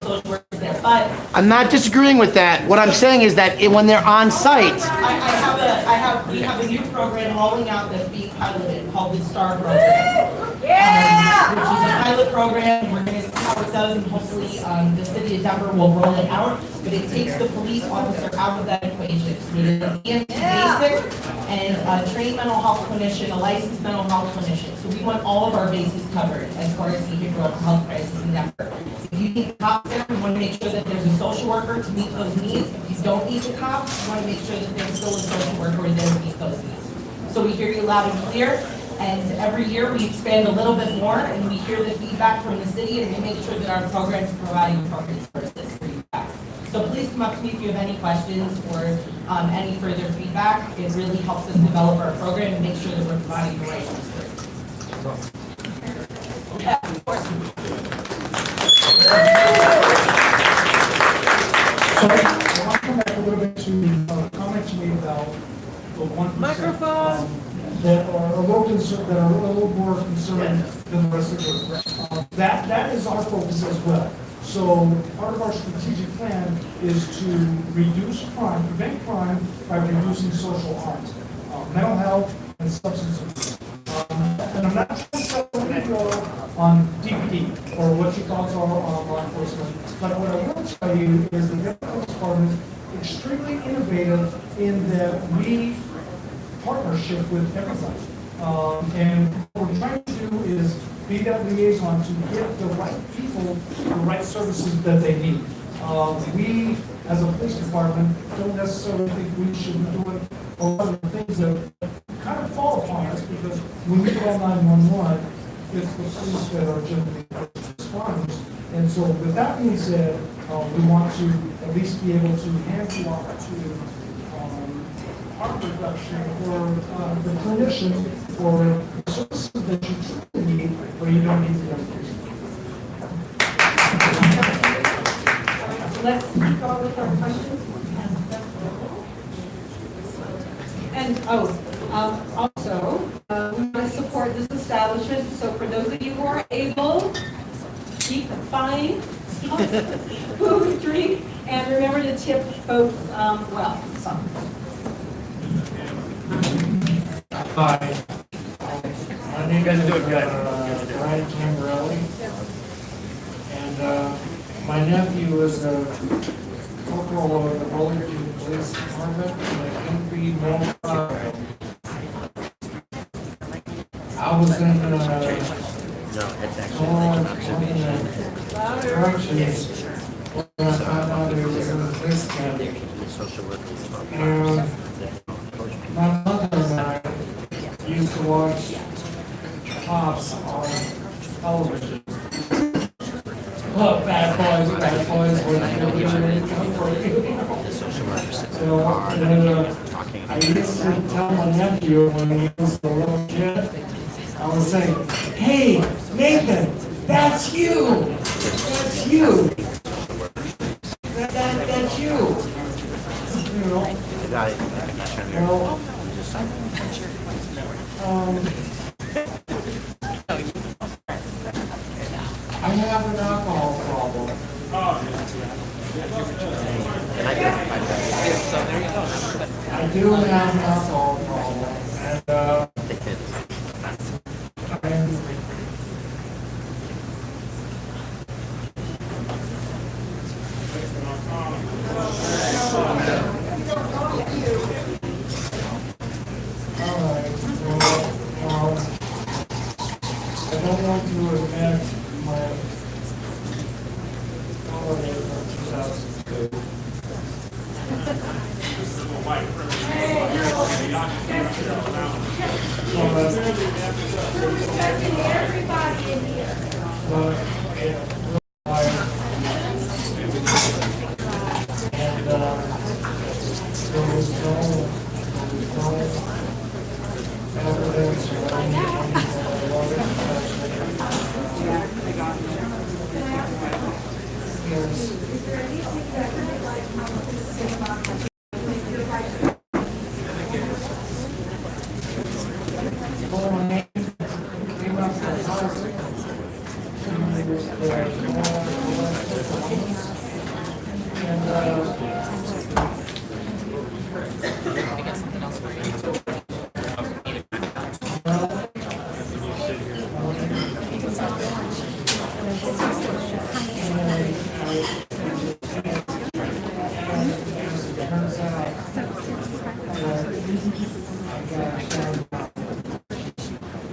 social workers there, but I'm not disagreeing with that. What I'm saying is that when they're on site, we have a new program rolling out that's being piloted called the STAR program. Which is a pilot program. We're going to see how it does, and hopefully the city of Denver will roll it out. But it takes the police officer out of that equation. So we need an EMT basic and a trained mental health clinician, a licensed mental health clinician. So we want all of our bases covered as far as behavioral health crisis in Denver. If you need cops there, we want to make sure that there's a social worker to meet those needs. If you don't need the cops, we want to make sure that there's still a social worker there to meet those needs. So we hear you loud and clear. And every year we expand a little bit more, and we hear the feedback from the city, and we make sure that our programs are providing appropriate services for you guys. So please come up to me if you have any questions or any further feedback. It really helps us develop our program and make sure that we're providing the right services. Yeah, of course. So I want to come back a little bit to the comments you made about the 1%. Microphone. That are a little more concerned than the rest of the group. That is our focus as well. So part of our strategic plan is to reduce crime, prevent crime by reducing social harms, mental health and substance abuse. And I'm not trying to sell on DPD or what you thoughts are on law enforcement, but what I will tell you is the Denver Department is extremely innovative in that we partnership with everybody. And what we're trying to do is be that liaison to get the right people the right services that they need. We, as a police department, don't necessarily think we should be doing a lot of the things that kind of fall upon us, because when we call 911, it's the police that are generally first responders. And so with that being said, we want to at least be able to hand you off to our production or the clinician for the services that you truly need or you don't need the medication. Let's keep on with our questions. And, also, we want to support this establishment, so for those of you who are able, keep buying food, drink, and remember to tip folks well. So. Hi. My name is Brian Tamborelli. And my nephew is a corporal for the Burlington Police Department, and I couldn't be more proud. I was in, No, it's actually like an observation. corrections when I found out it was in this county. The social workers talk And my mother and I used to watch cops on television. Look, bad boys, when they come for you. the social workers sit in So, the car, and, talking I used to tell my nephew when he was a little kid, I would say, hey, Nathan, that's you. That's you. That's you. You know, the guy, I'm not trying to well, just I have an alcohol problem. and I can find that. I do have an alcohol problem. And, The kids. I'm alright, well, I don't want to admit my holiday for 2002. Everybody in here. But it was and there was no evidence or anything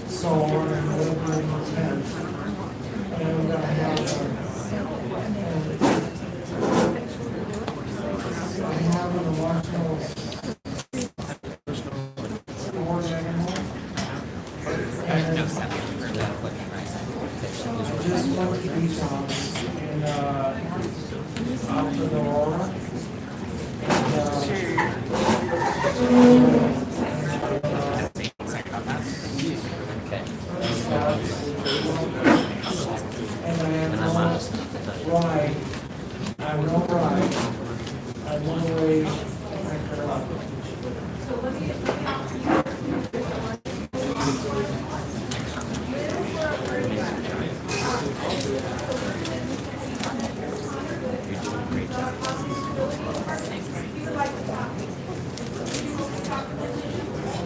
So on November 10th, and I have an emotional support animal. And just went to the beach house in out to the Aurora. And I am not right. I'm not right. I'm one way.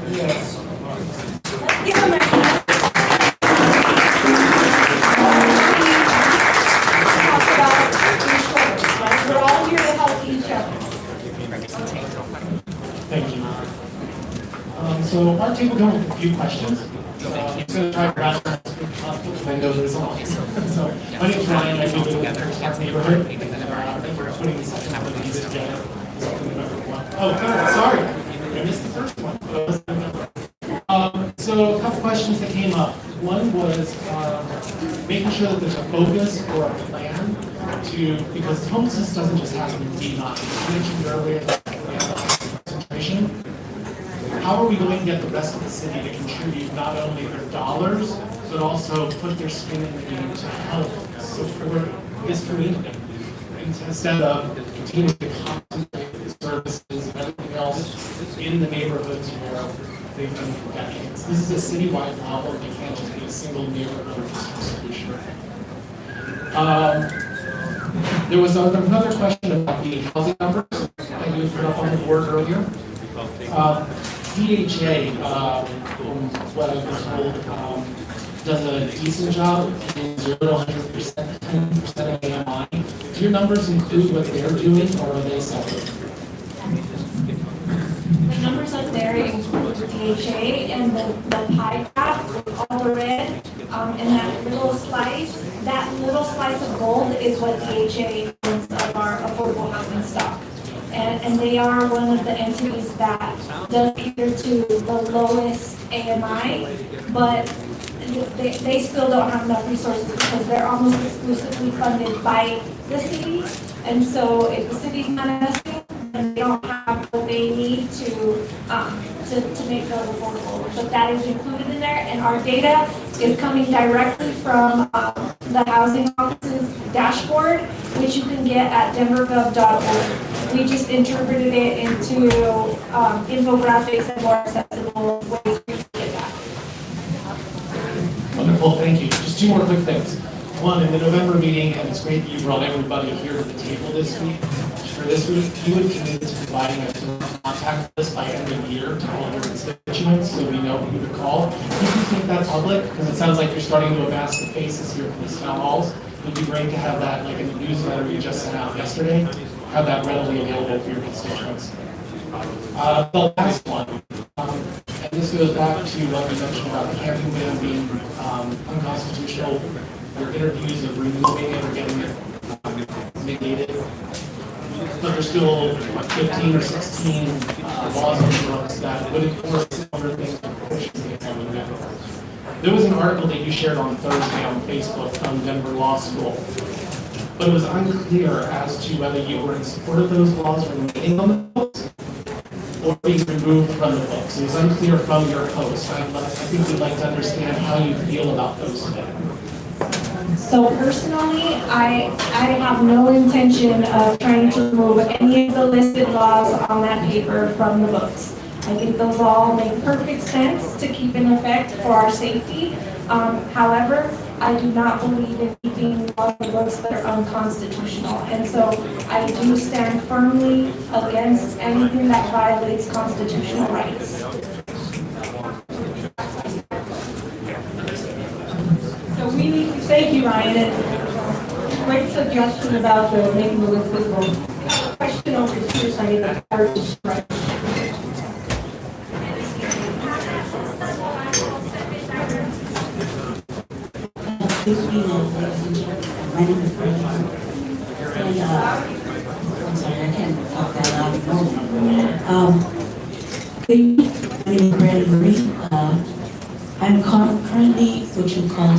Yes. Give him a hand. Talk about each other, right? We're all here to help each other. Thank you. So our table comes with a few questions. It's going to try to wrap around because I know there's a lot. So my name is Ryan. I live in our neighborhood. I think we're putting these together. Oh, sorry. I missed the first one. So a couple questions that came up. One was making sure that there's a focus or a plan because homelessness doesn't just happen in D9. You mentioned earlier that we have concentration. How are we going to get the rest of the city to contribute not only their dollars, but also put their skin in the game to help support this community? Instead of continuing to concentrate the services and everything else in the neighborhoods where they've been for decades. This is a citywide problem. It can't just be a single neighborhood solution. There was another question about the housing numbers that you put up on the board earlier. DHA, from what I've been told, does a decent job in 0 to 100%, 10% of AMI. Do your numbers include what they're doing, or are they separate? The numbers up there include DHA and the pie graph, all the red, and that little slice of gold is what DHA owns of our affordable housing stock. And they are one of the entities that does cater to the lowest AMI, but they still don't have enough resources because they're almost exclusively funded by the city. And so if the city's not investing, then they don't have what they need to make those affordable. But that is included in there, and our data is coming directly from the housing office's dashboard, which you can get at denvergov.org. We just interpreted it into infographics and more accessible ways for you to get that. Wonderful, thank you. Just two more quick things. One, in the November meeting, and it's great that you brought everybody here to the table this week, you would commit to providing us with a contact list by end of year to all your constituents, so we know who to call. You can make that public, because it sounds like you're starting to amass the faces here for these town halls. It would be great to have that, like in the newsletter you just sent out yesterday, have that readily available for your constituents. The last one, and this goes back to what you mentioned about the camping ban being unconstitutional. There are interviews of removing it or getting it negated. But there's still 15 or 16 laws on the books that would enforce other things like prohibitions against camping ban. There was an article that you shared on Thursday on Facebook from Denver Law School, but it was unclear as to whether you were in support of those laws remaining on the books or being removed from the books. It was unclear from your post. I think we'd like to understand how you feel about those today. So personally, I have no intention of trying to remove any of the listed laws on that paper from the books. I think those all make perfect sense to keep in effect for our safety. However, I do not believe in keeping laws on the books that are unconstitutional. And so I do stand firmly against anything that violates constitutional rights. So we need to, thank you, Ryan, and great suggestion about the making the list visible. Question over here, so I need to start to stretch. Good evening, ladies and gentlemen. My name is Brenda. And, I'm sorry, I can't talk that loud good evening. My name is Brenda Marie. I'm currently what you call a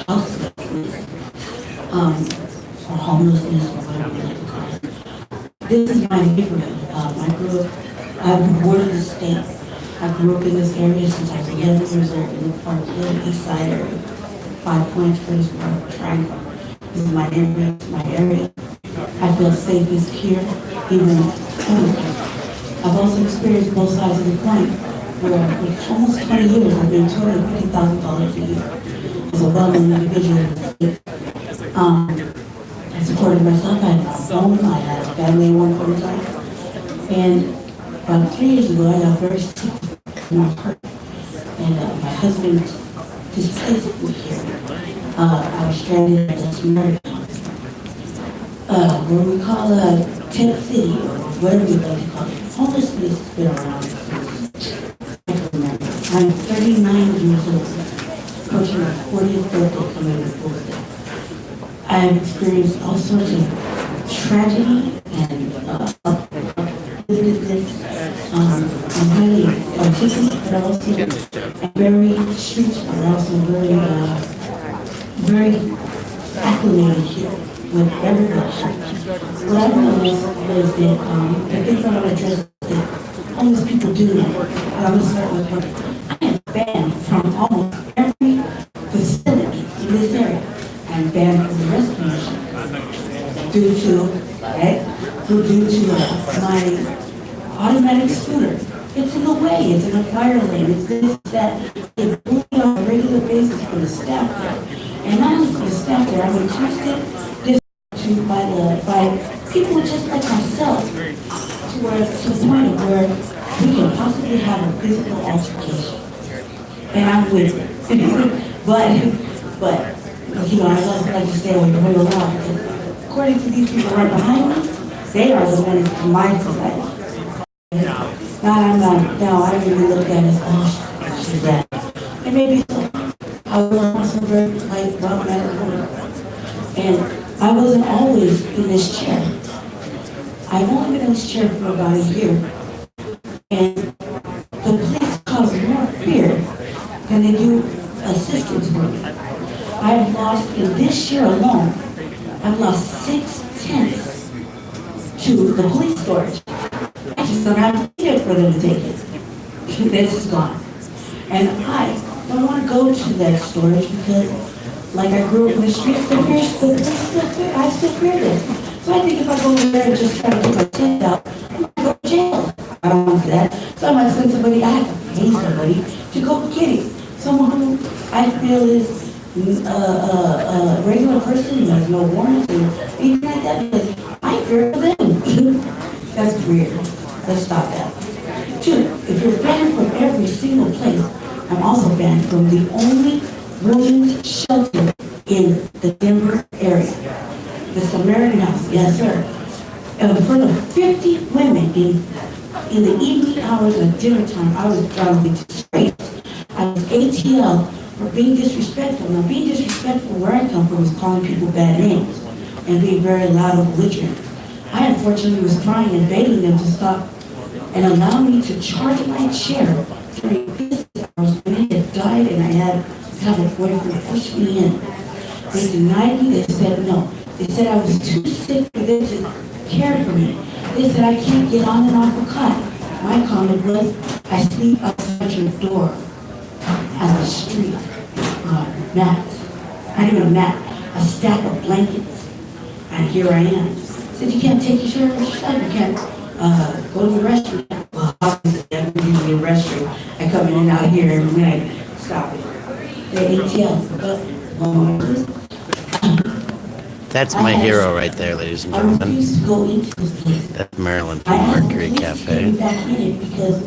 houselessness, or homelessness, or whatever you like to call it. This is my neighborhood. I was born in the state. I grew up in this area since I was 11 years old in the Park Hill East Side area. 5 Points, Fredericksburg, Triangle. This is my area. I feel safest here, even home. I've also experienced both sides of the coin, where for almost 20 years I've been $250,000 a year as a well-known individual in the state. I supported myself. I had a home. I had a family at one point in time. And about 3 years ago, I got very sick in my heart. And my husband displaced me here. I was stranded at this America. What we call Tent City, or whatever you like to call it. Homelessness has been around since I can remember. I'm 39 years old, approaching my 40th birthday coming in full day. I have experienced all sorts of tragedy and I'm highly autistic, but also very streets are also very acclimated here with everybody. What I've noticed is that the things I want to address that homeless people do now. I'm going to start with what I am banned from almost every facility in this area. I'm banned from the rescue mission due to my automatic scooter. It's in the way, it's in a fire lane, it's this, that. It's bullied on a regular basis for the staff there. And not only for the staff there, I'm constant by people just like myself to the point where we can possibly have a physical altercation. And I'm with it. but you know, I also like to stay away from real life. according to these people right behind me, they are the menace to my society. No, I don't even look at it as, oh, she's that. And maybe so. I was also very like well-mannered woman. And I wasn't always in this chair. I've only been in this chair for about a year. And the police cause more fear than they do assistance work. I've lost, in this year alone, I've lost 6/10 to the police storage. I just don't have to be there for them to take it. This is gone. And I don't want to go to that storage because, like I grew up in the streets, I still fear this. So I think if I go over there and just try to get my tent out, I'm going to go to jail. I don't want that. So I might send somebody, I have to pay somebody to go get it. Someone who I feel is a regular person who has no warrants or anything like that, because I fear for them. That's weird. Let's stop that. Two, if you're banned from every single place, I'm also banned from the only women's shelter in the Denver area. The Samaritan House, yes sir. And in front of 50 women in the evening hours of dinner time, I was probably disgraced. I was ATL for being disrespectful. Now being disrespectful where I come from is calling people bad names and being very loud and belligerent. I unfortunately was trying and begging them to stop and allow me to charge my chair during business hours when I had died and I had to have a boyfriend push me in. They denied me, they said no. They said I was too sick for them to care for me. They said I can't get on and off a cot. My comment was, I sleep outside your door on the street, mats. Not even a mat, a stack of blankets. And here I am. Said you can't take your shirt off yourself, you can't go to the restroom. Well, obviously I'm usually in the restroom. I come in and out here every night. Stop it. They're ATL. That's my hero right there, ladies and I gentlemen. refuse to go into this place. That's Marilyn from Mercury Cafe. Back in it because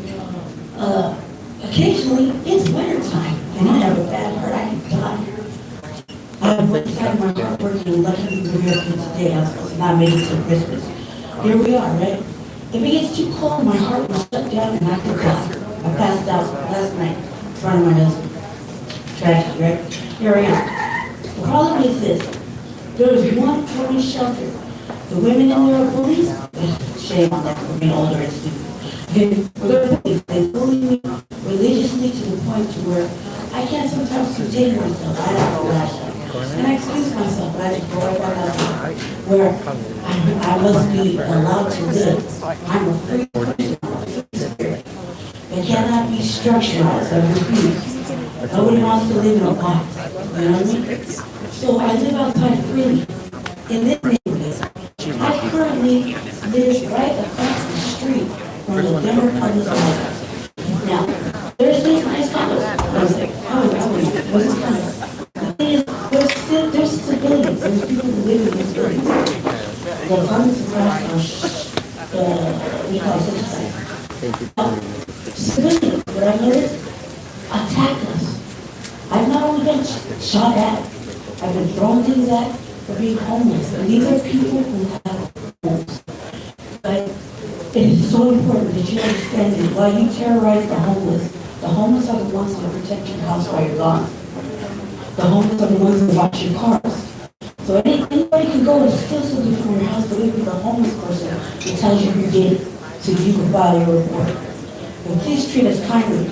occasionally it's winter time and I have a bad heart. I can die. I've had my heart working lucky to be here today. I was supposed to not make it till Christmas. Here we are, right? If it gets too cold, my heart will shut down and I could die. I passed out last night in front of my husband. Tragedy, right? Here I am. The problem is this. There is one women's shelter. The women in there are police. Shame on them for being older and stupid. They're police. They bully me religiously to the point to where I can't sometimes contain myself. I have to lash out. And I excuse myself, but I just go right back out where I must be allowed to live. I'm a free person. I'm a free spirit. It cannot be structured. I refuse. Nobody wants to live in a box. You know what I mean? So I live outside freely in this neighborhood. I currently live right across the street from the Denver Public Library. Now, there's these nice condos. I was like, what's this kind of? The thing is, there's civilians. There's people who live in these buildings. The apartments across we call it civilians, what I noticed, attack us. I've not only been shot at, I've been thrown things at for being homeless. And these are people who have homes. But it is so important that you understand that while you terrorize the homeless are the ones that protect your house while you're gone. The homeless are the ones that watch your cars. So anybody can go and steal something from your house, but if you're the homeless person, it tells you who did it, so you can file your report. And please treat us kindly.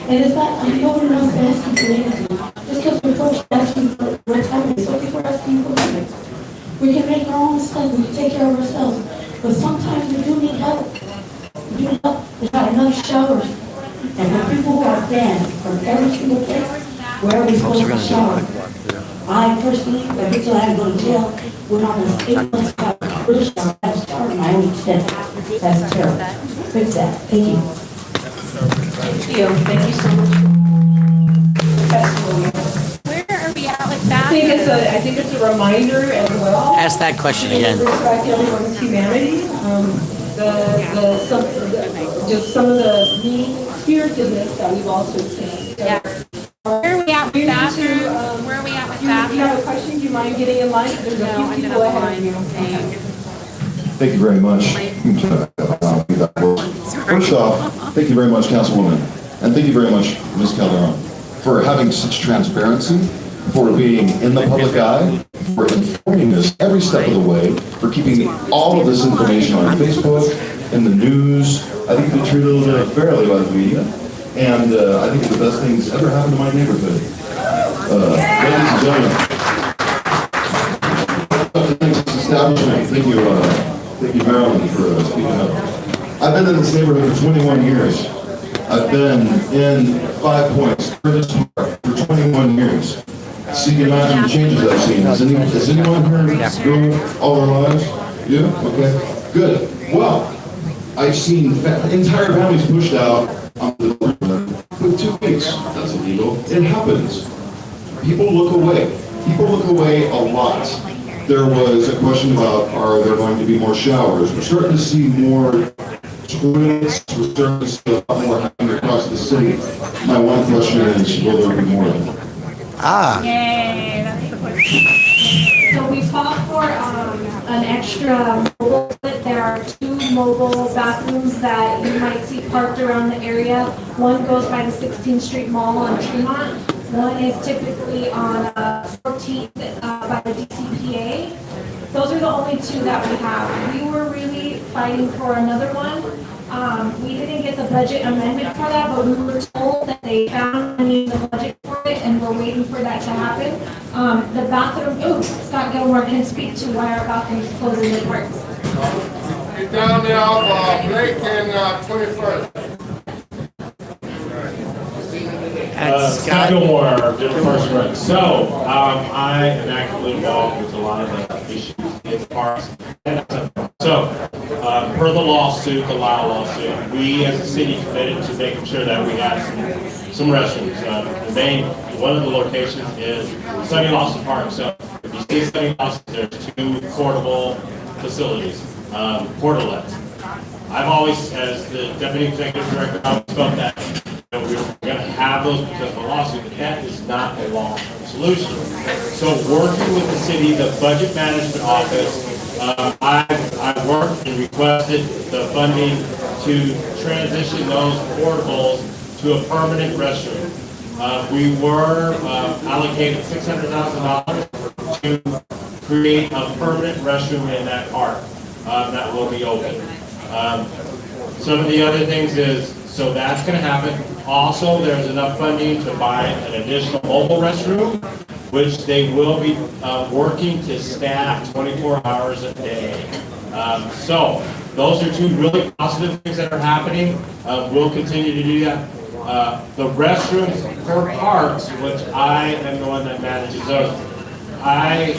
And it's not, nobody wants to ask you for anything. Just because we're first asking for what's happening, it's okay for asking for money. We can make our own stuff, we can take care of ourselves. But sometimes we do need help. We do need help. There's not enough showers. And for people who are banned from every single place, where are we supposed to shower? I personally, until I had to go to jail, went on this 8 months shower. I had to shower in my own tent. That's terrible. Fix that. Thank you. Thank you. Thank you so much. Where are we at with that? I think it's a reminder as well. Ask that question again. Respect everyone's humanity. Just some of the mean-spiritedness that we've also seen. Yeah. Where are we at with bathroom? Where are we at with You have a bathroom? question? you mind getting in line? There's a few people ahead of you. Thank you very much. First off, thank you very much, Councilwoman, and thank you very much, Ms. Calderon, for having such transparency, for being in the public eye, for informing us every step of the way, for keeping all of this information on Facebook, in the news. I think you've been treated a little bit unfairly by the media, and I think it's the best thing that's ever happened to my neighborhood. Ladies and gentlemen, thanks to this establishment. Thank you, Marilyn, for speaking up. I've been in this neighborhood for 21 years. I've been in 5 Points, Curtis Park, for 21 years. So you can imagine the changes I've seen. Has anyone here grown all their lives? Yeah? Okay. Good. Well, I've seen entire families pushed out onto the river with 2 weeks. That's illegal. It happens. People look away. People look away a lot. There was a question about, are there going to be more showers? We're starting to see more toilets. We're starting to see a lot more happening across the city. My one question is, will there be more of them? Yay, that's the question. So we fought for an extra mobile toilet. There are 2 mobile bathrooms that you might see parked around the area. One goes by the 16th Street Mall on Tremont. One is typically on 14th by the DCPA. Those are the only 2 that we have. We were really fighting for another one. We didn't get the budget amendment for that, but we were told that they found money in the budget for it, and we're waiting for that to happen. The bathroom, Scott Gilmore can speak to why our bathrooms closed in the parks. You're down there off Blake and 21st. Scott Gilmore, General Parks and Rec. So, I am actively involved with a lot of the issues in the parks. So, per the lawsuit, the Lyle lawsuit, we as a city committed to making sure that we have some restrooms. One of the locations is Sunny Lawson Park. So, if you see Sunny Lawson, there's 2 portable facilities, portalets. I've always, as the deputy executive director, I always felt that we were going to have those because of the lawsuit, but that is not a long-term solution. So working with the city, the budget management office, I've worked and requested the funding to transition those portables to a permanent restroom. We were allocated $600,000 to create a permanent restroom in that park that will be open. Some of the other things is, so that's going to happen. Also, there's enough funding to buy an additional mobile restroom, which they will be working to staff 24 hours a day. So those are 2 really positive things that are happening. We'll continue to do that. The restrooms for parks, which I am the one that manages those, I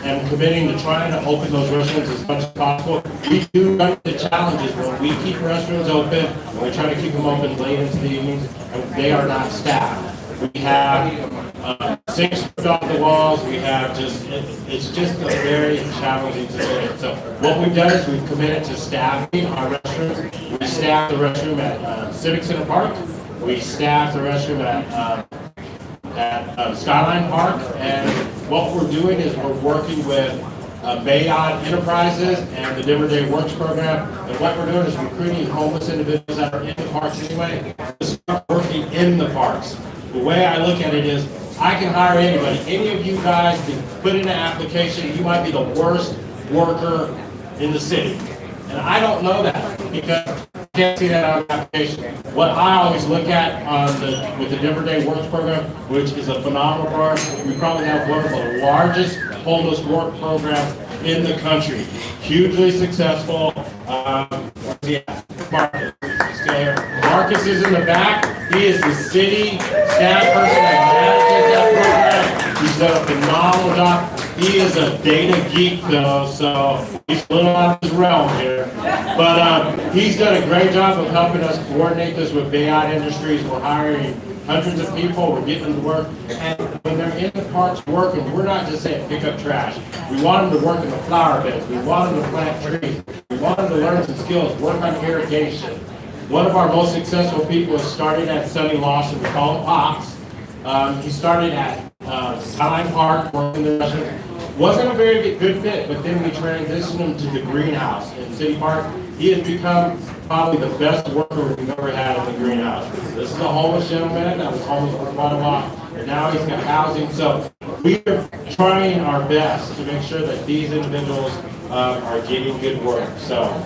am committing to trying to open those restrooms as much as possible. We do run into challenges when we keep restrooms open, and we try to keep them open late into the evenings, and they are not staffed. We have sinks off the walls. We have it's just a very challenging situation. So what we've done is we've committed to staffing our restrooms. We staff the restroom at Civic Center Park. We staff the restroom at Skyline Park, and what we're doing is we're working with Bayard Enterprises and the Denver Day Works program, and what we're doing is recruiting homeless individuals that are in the parks anyway to start working in the parks. The way I look at it is, I can hire anybody. Any of you guys can put in an application. You might be the worst worker in the city, and I don't know that because I can't see that on the application. What I always look at with the Denver Day Works program, which is a phenomenal program, we probably have one of the largest homeless work programs in the country. Hugely successful. Marcus is in the back. He is the city staff person that manages that program. He's done a phenomenal job. He is a data geek though, so he's a little out of his realm here. But he's done a great job of helping us coordinate this with Bayard Industries. We're hiring hundreds of people. We're getting them to work. And when they're in the parks working, we're not just saying pick up trash. We want them to work in the flower beds. We want them to plant trees. We want them to learn some skills, work on irrigation. One of our most successful people is starting at Sunny Lawson. We call him Pops. He started at Towne Park, working the restaurant. Wasn't a very good fit, but then we transitioned him to the greenhouse in City Park. He has become probably the best worker we've ever had in the greenhouse. This is a homeless gentleman that was homeless for quite a while, and now he's got housing. So we are trying our best to make sure that these individuals are getting good work. So.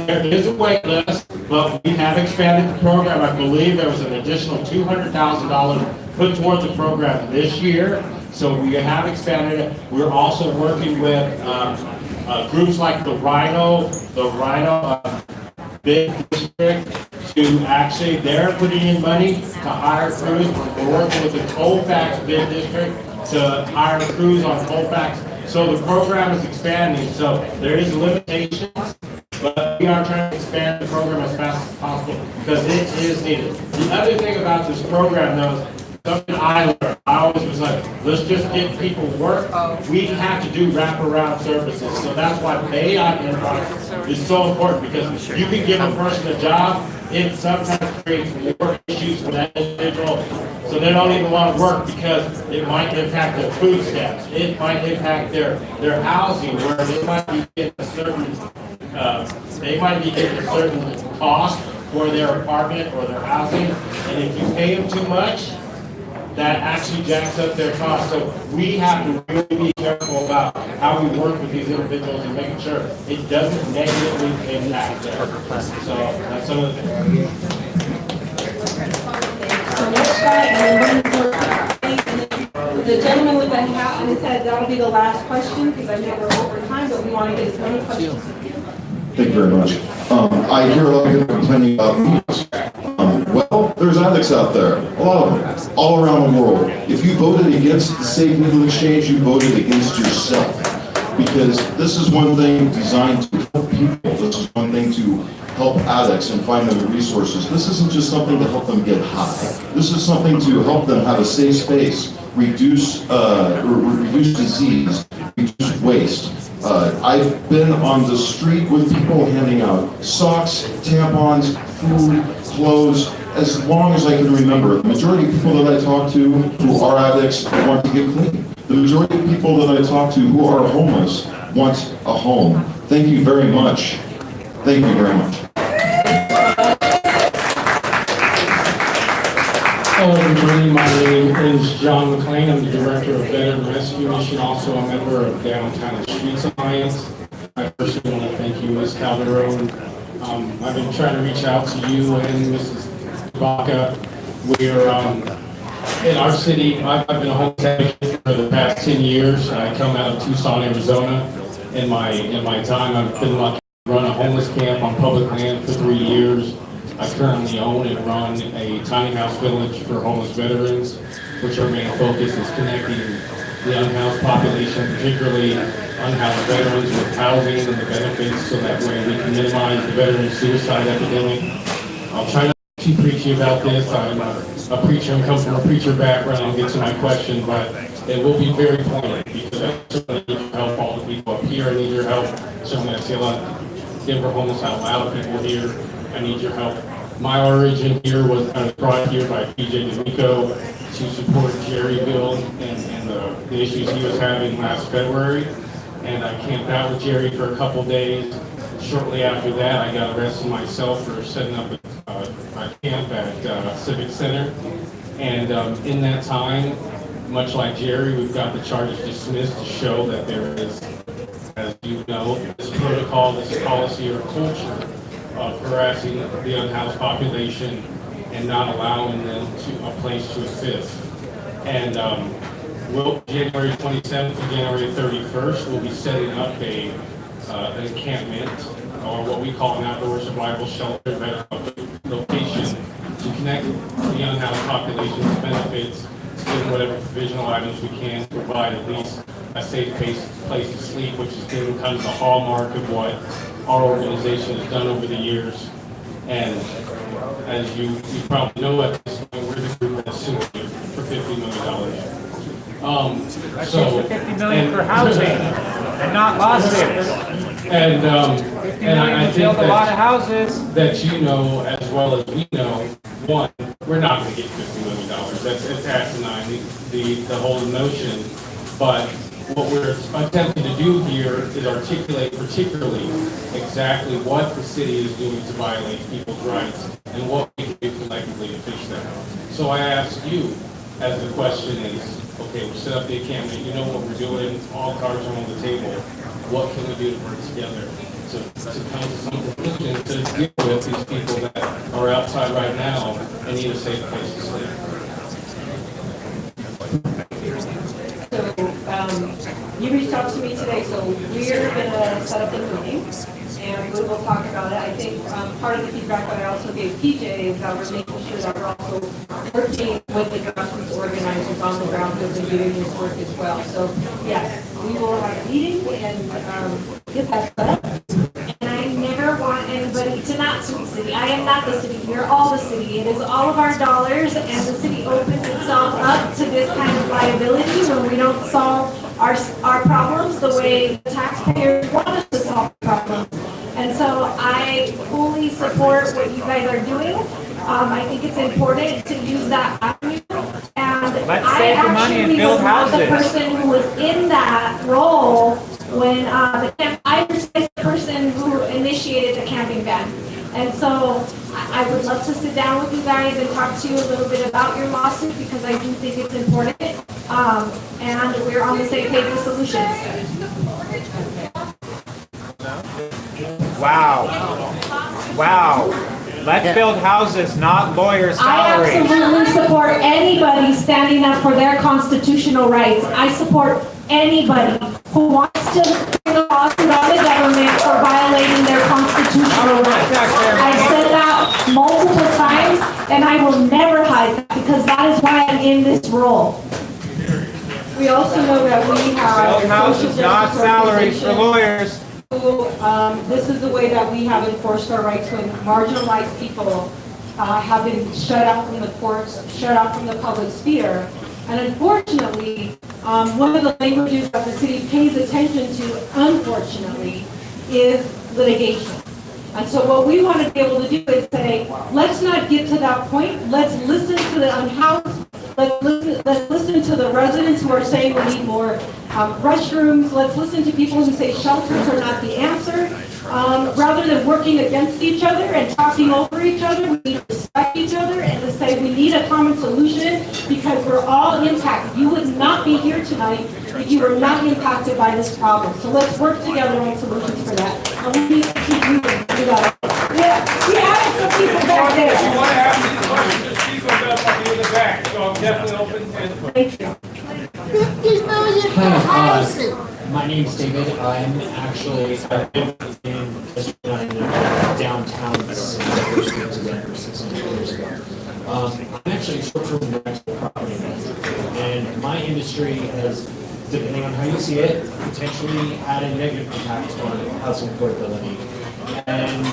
There is a wait list, but we have expanded the program. I believe there was an additional $200,000 put toward the program this year, so we have expanded it. We're also working with groups like the Rhino Bid District to actually, they're putting in money to hire crews. We're working with the Colfax Bid District to hire crews on Colfax. So the program is expanding, so there is limitations. But we are trying to expand the program as fast as possible because it is needed. The other thing about this program, though, is something I learned. I always was like, let's just give people work. We have to do wraparound services. So that's why pay on inbox is so important because you can give a person a job, it sometimes creates more issues for that individual. So they don't even want to work because it might impact their food stamps. It might impact their housing where they might be getting a certain cost for their apartment or their housing, and if you pay them too much, that actually jacks up their cost. So we have to really be careful about how we work with these individuals and making sure it doesn't negatively impact them. So that's some of the things. So next slide, and then the gentleman with the hat on his head, that'll be the last question, because I know we're over time, but we want to get as many questions. Thank you very much. I hear a lot of people complaining about meetings. Well, there's addicts out there, a lot of them, all around the world. If you voted against the Safe Needle Exchange, you voted against yourself. Because this is one thing designed to help people. This is one thing to help addicts and find them the resources. This isn't just something to help them get high. This is something to help them have a safe space, reduce disease, reduce waste. I've been on the street with people handing out socks, tampons, food, clothes, as long as I can remember. The majority of people that I talk to who are addicts want to get clean. The majority of people that I talk to who are homeless want a home. Thank you very much. Thank you very much. Hello everybody, my name is John McLean. I'm the Director of Veteran Rescue Mission, also a member of Downtown Streets Alliance. I first want to thank you, Ms. Calderon. I've been trying to reach out to you and Mrs. Baca. We're in our city. I've been a homeless advocate for the past 10 years. I come out of Tucson, Arizona. In my time, I've been lucky to run a homeless camp on public land for 3 years. I currently own and run a tiny house village for homeless veterans, which our main focus is connecting the unhoused population, particularly unhoused veterans, with housing and the benefits, so that way we can minimize the veteran suicide epidemic. I'll try not to keep preachy about this. I'm a preacher, I come from a preacher background. I'll get to my question, but it will be very pointed because I certainly need your help. All the people up here, I need your help. Certainly I see a lot of Denver homeless out loud people here. I need your help. My origin here was I was brought here by PJ DeMico to support Jerry Bill and the issues he was having last February. And I camped out with Jerry for a couple days. Shortly after that, I got arrested myself for setting up a camp at Civic Center. And in that time, much like Jerry, we've got the charges dismissed to show that there is, as you know, this protocol, this policy or culture of harassing the unhoused population and not allowing them to a place to assist. And January 27th to January 31st, we'll be setting up an encampment, or what we call an outdoor survival shelter location to connect the unhoused population's benefits in whatever provisional items we can to provide at least a safe place to sleep, which has been kind of the hallmark of what our organization has done over the years. And as you probably know at this point, we're the group that's suing for $50 million. $50 million for housing and not lawsuits. And I think build a lot of houses. that you know as well as we know, one, we're not gonna get $50 million. It's asinine, the whole notion. But what we're attempting to do here is articulate particularly exactly what the city is doing to violate people's rights and what we can do collectively to fix that. So I ask you, as the question is, okay, we set up the encampment, you know what we're doing, all cards are on the table. What can we do to work together to come to some conclusion to deal with these people that are outside right now and need a safe place to sleep? You reached out to me today, so we're gonna set up a meeting, and we will talk about it. I think, part of the feedback that I also gave PJ is that we're making sure that we're also working with the grassroots organizers on the ground who've been doing this work as well. So, yes, we will have a meeting and, get that set up. And I never want anybody to not sue the city. I am not the city. We are all the city. It is all of our dollars, and the city opens itself up to this kind of liability when we don't solve our problems the way the taxpayers want us to solve problems. And so I fully support what you guys are doing. I think it's important to use that avenue. And Let's I save the money and actually build was not the houses. person who was in that role when I was the person who initiated the camping ban. And so I would love to sit down with you guys and talk to you a little bit about your lawsuit because I do think it's important. And we're on the same page with solutions. Wow. Wow. Let's build houses, not lawyers' I salaries. absolutely support anybody standing up for their constitutional rights. I support anybody who wants to bring a lawsuit on the government for violating their constitutional rights. I've said that multiple times, and I will never hide that because that is why I'm in this role. We also know that we have. Build houses, not salaries for lawyers. This is the way that we have enforced our rights when marginalized people have been shut out from the courts, shut out from the public sphere. And unfortunately, one of the languages that the city pays attention to, unfortunately, is litigation. And so what we want to be able to do is say, let's not get to that point. Let's listen to the unhoused. Let's listen to the residents who are saying we need more restrooms. Let's listen to people who say shelters are not the answer. Rather than working against each other and talking over each other, we need to respect each other and to say we need a common solution because we're all impacted. You would not be here tonight if you were not impacted by this problem. So let's work together on solutions for that. And we need to keep moving. Yeah, we have some people back there. If you want to ask me questions, just speak up on the other back, so I'm definitely open to input. Thank you. Hi, my name's David. I'm actually in downtown since I first moved to Denver 600 years ago. I'm actually a short-term rental property manager, and my industry has, depending on how you see it, potentially had a negative impact on housing affordability. And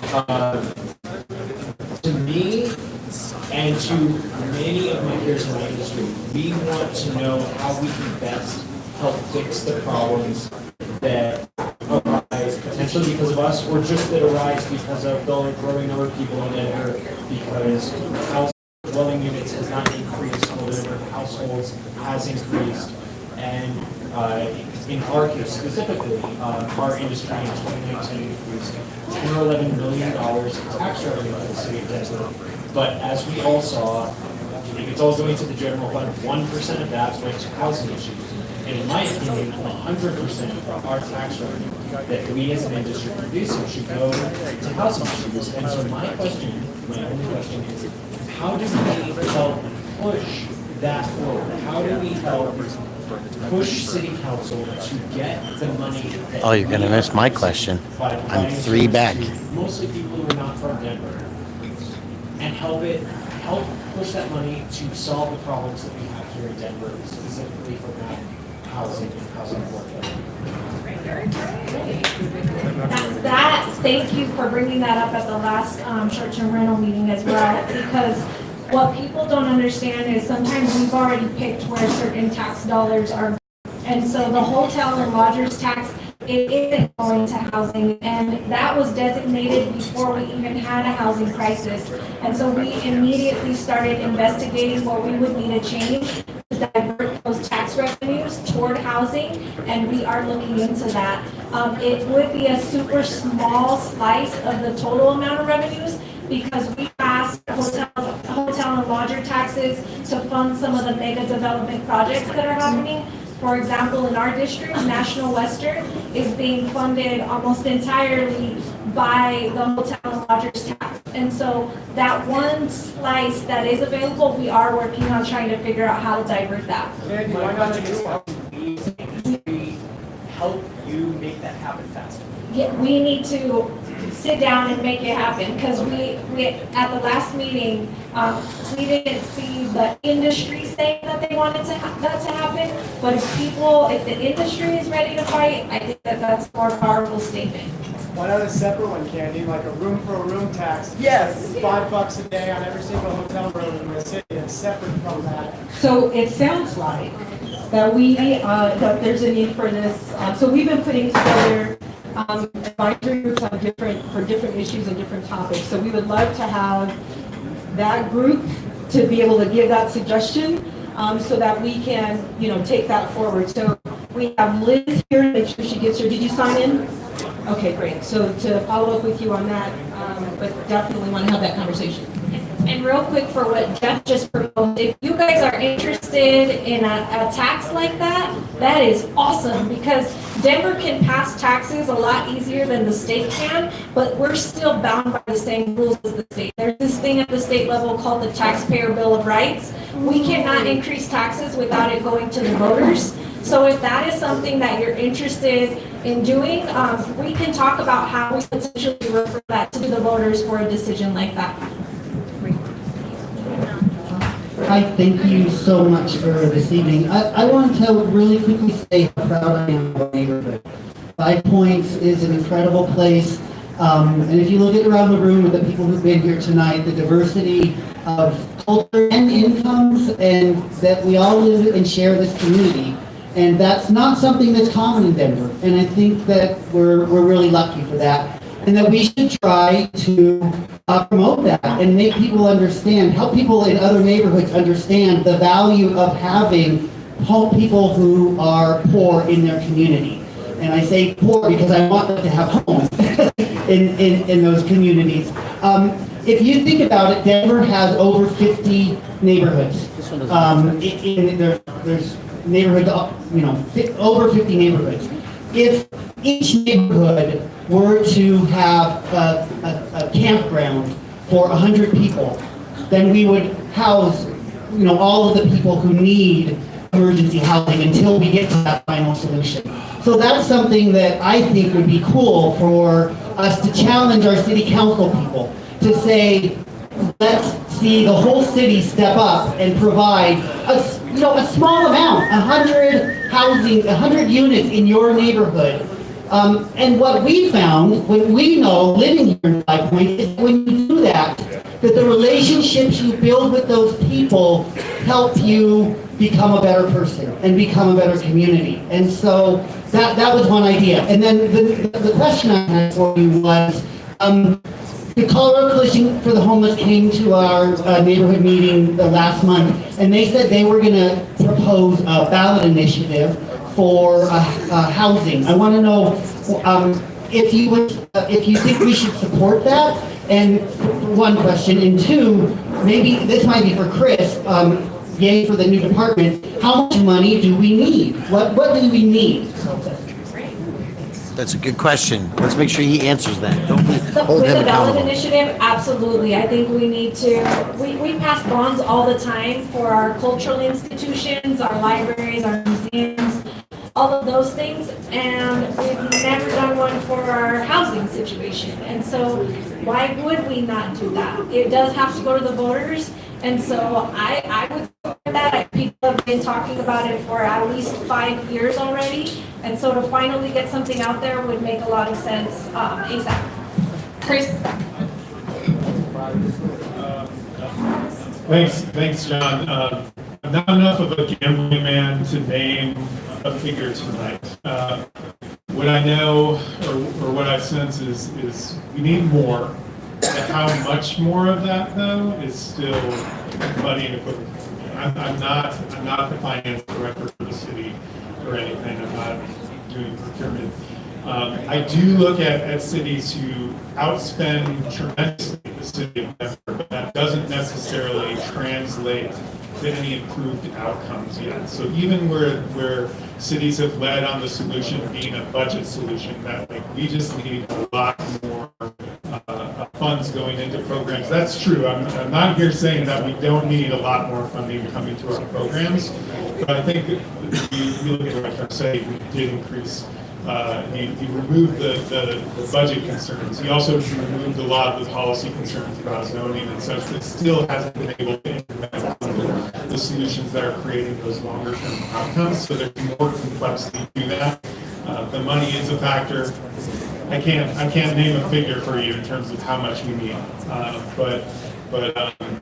to me, and to many of my peers in my industry, we want to know how we can best help fix the problems that arise potentially because of us, or just that arise because of the growing number of people in Denver, because house dwelling units has not increased, while the number of households has increased, and in our case specifically, our industry in 2019 increased $10 or $11 million in tax revenue for the city of Denver. But as we all saw, if it's all going to the general fund, 1% of that went to housing issues. And in my opinion, 100% of our tax revenue that we as an industry producing should go to housing issues. And so my only question is, how do we help push that forward? How do we help push city council to get the money that Oh, you're gonna miss my question. I'm 3 back. mostly people who are not from Denver, and help push that money to solve the problems that we have here in Denver, specifically for housing and housing affordability. Thank you for bringing that up at the last short-term rental meeting as well, because what people don't understand is sometimes we've already picked where certain tax dollars are. And so the hotel and lodgers tax it isn't going to housing, and that was designated before we even had a housing crisis. And so we immediately started investigating what we would need to change to divert those tax revenues toward housing, and we are looking into that. It would be a super small slice of the total amount of revenues, because we passed hotel and lodger taxes to fund some of the mega development projects that are happening. For example, in our district, National Western is being funded almost entirely by the hotel and lodgers tax. And so that one slice that is available, we are working on trying to figure out how to divert that. Andy, why not just help you make that happen faster? Yeah, we need to sit down and make it happen, because we at the last meeting, we didn't see the industry saying that they wanted that to happen, but if the industry is ready to fight, I think that that's a more powerful statement. Why not a separate one, Candy, like a room for a room tax? Yes. $5 a day on every single hotel room in the city, and separate from that. So it sounds like that that there's a need for this. So we've been putting together advisory groups on different issues and different topics. So we would love to have that group to be able to give that suggestion, so that we can, take that forward. So we have Liz here, make sure she gets here. Did you sign in? Okay, great. So to follow up with you on that, but definitely want to have that conversation. And real quick, for what Jeff just proposed, if you guys are interested in a tax like that, that is awesome, because Denver can pass taxes a lot easier than the state can, but we're still bound by the same rules as the state. There's this thing at the state level called the Taxpayer Bill of Rights. We cannot increase taxes without it going to the voters. So if that is something that you're interested in doing, we can talk about how we potentially refer that to the voters for a decision like that. Hi, thank you so much for this evening. I want to really quickly say how proud I am of our neighborhood. 5 Points is an incredible place. And if you look at around the room with the people who've been here tonight, the diversity of culture and incomes, and that we all live and share this community. And that's not something that's common in Denver. And I think that we're really lucky for that. And that we should try to promote that and make people understand, help people in other neighborhoods understand the value of having people who are poor in their community. And I say poor because I want them to have homes in those communities. If you think about it, Denver has over 50 neighborhoods. There's neighborhoods, over 50 neighborhoods. If each neighborhood were to have a campground for 100 people, then we would house, all of the people who need emergency housing until we get to that final solution. So that's something that I think would be cool for us to challenge our city council people to say, let's see the whole city step up and provide a small amount, 100 units in your neighborhood. And what we found, when we know, living here in 5 Points, is when you do that the relationships you build with those people help you become a better person and become a better community. And so that was one idea. And then the question I had for you was, the Colorado Coalition for the Homeless came to our neighborhood meeting last month, and they said they were going to propose a ballot initiative for housing. I want to know if you think we should support that. And one question, and two, maybe this might be for Chris. Yay for the new department. How much money do we need? What do we need? That's a good question. Let's make sure he answers that. Don't we hold With him the ballot accountable? initiative, absolutely. I think we need to, we pass bonds all the time for our cultural institutions, our libraries, our museums, all of those things, and we've never done one for our housing situation. And so why would we not do that? It does have to go to the voters, and so I would support that. People have been talking about it for at least 5 years already, and so to finally get something out there would make a lot of sense ASAP. Chris? Thanks, John. I'm not enough of a gambling man to name a figure tonight. what I know, or what I sense is we need more. How much more of that though is still money and equipment. I'm not the finance director for the city or anything. I'm not doing procurement. I do look at cities who outspend tremendously the city of Denver, but that doesn't necessarily translate to any improved outcomes yet. So even where cities have led on the solution being a budget solution, that like we just need a lot more funds going into programs. That's true. I'm not here saying that we don't need a lot more funding coming to our programs, but I think if you look at what I'm saying, we did increase. He removed the budget concerns. He also removed a lot of the policy concerns about zoning and such, but still hasn't been able to implement the solutions that are creating those longer term outcomes. So there's more complexity to that. The money is a factor. I can't name a figure for you in terms of how much we need, but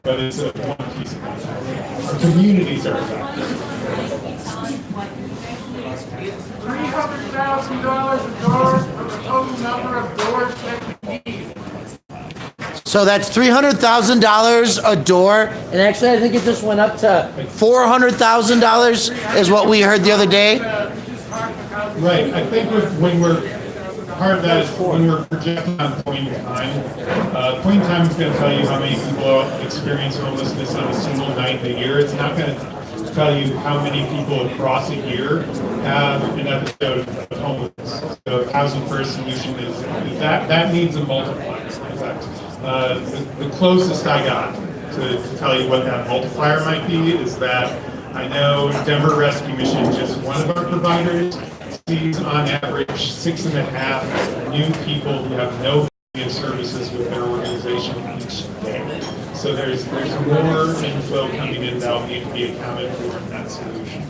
it's one piece of it. Our communities are a factor. $300,000 a door for the total number of doors that we need. So that's $300,000 a door, and actually I think it just went up to $400,000 is what we heard the other day. Right. I think when we're part of that is when we're projecting on point in time. Point in time is going to tell you how many people experience homelessness on a single night a year. It's not going to tell you how many people across a year have an episode of homelessness. So Housing First solution is that needs a multiplier. The closest I got to tell you what that multiplier might be is that I know Denver Rescue Mission, just one of our providers, sees on average 6.5 new people who have no services with their organization each day. So there's more inflow coming in that will need to be accounted for in that solution.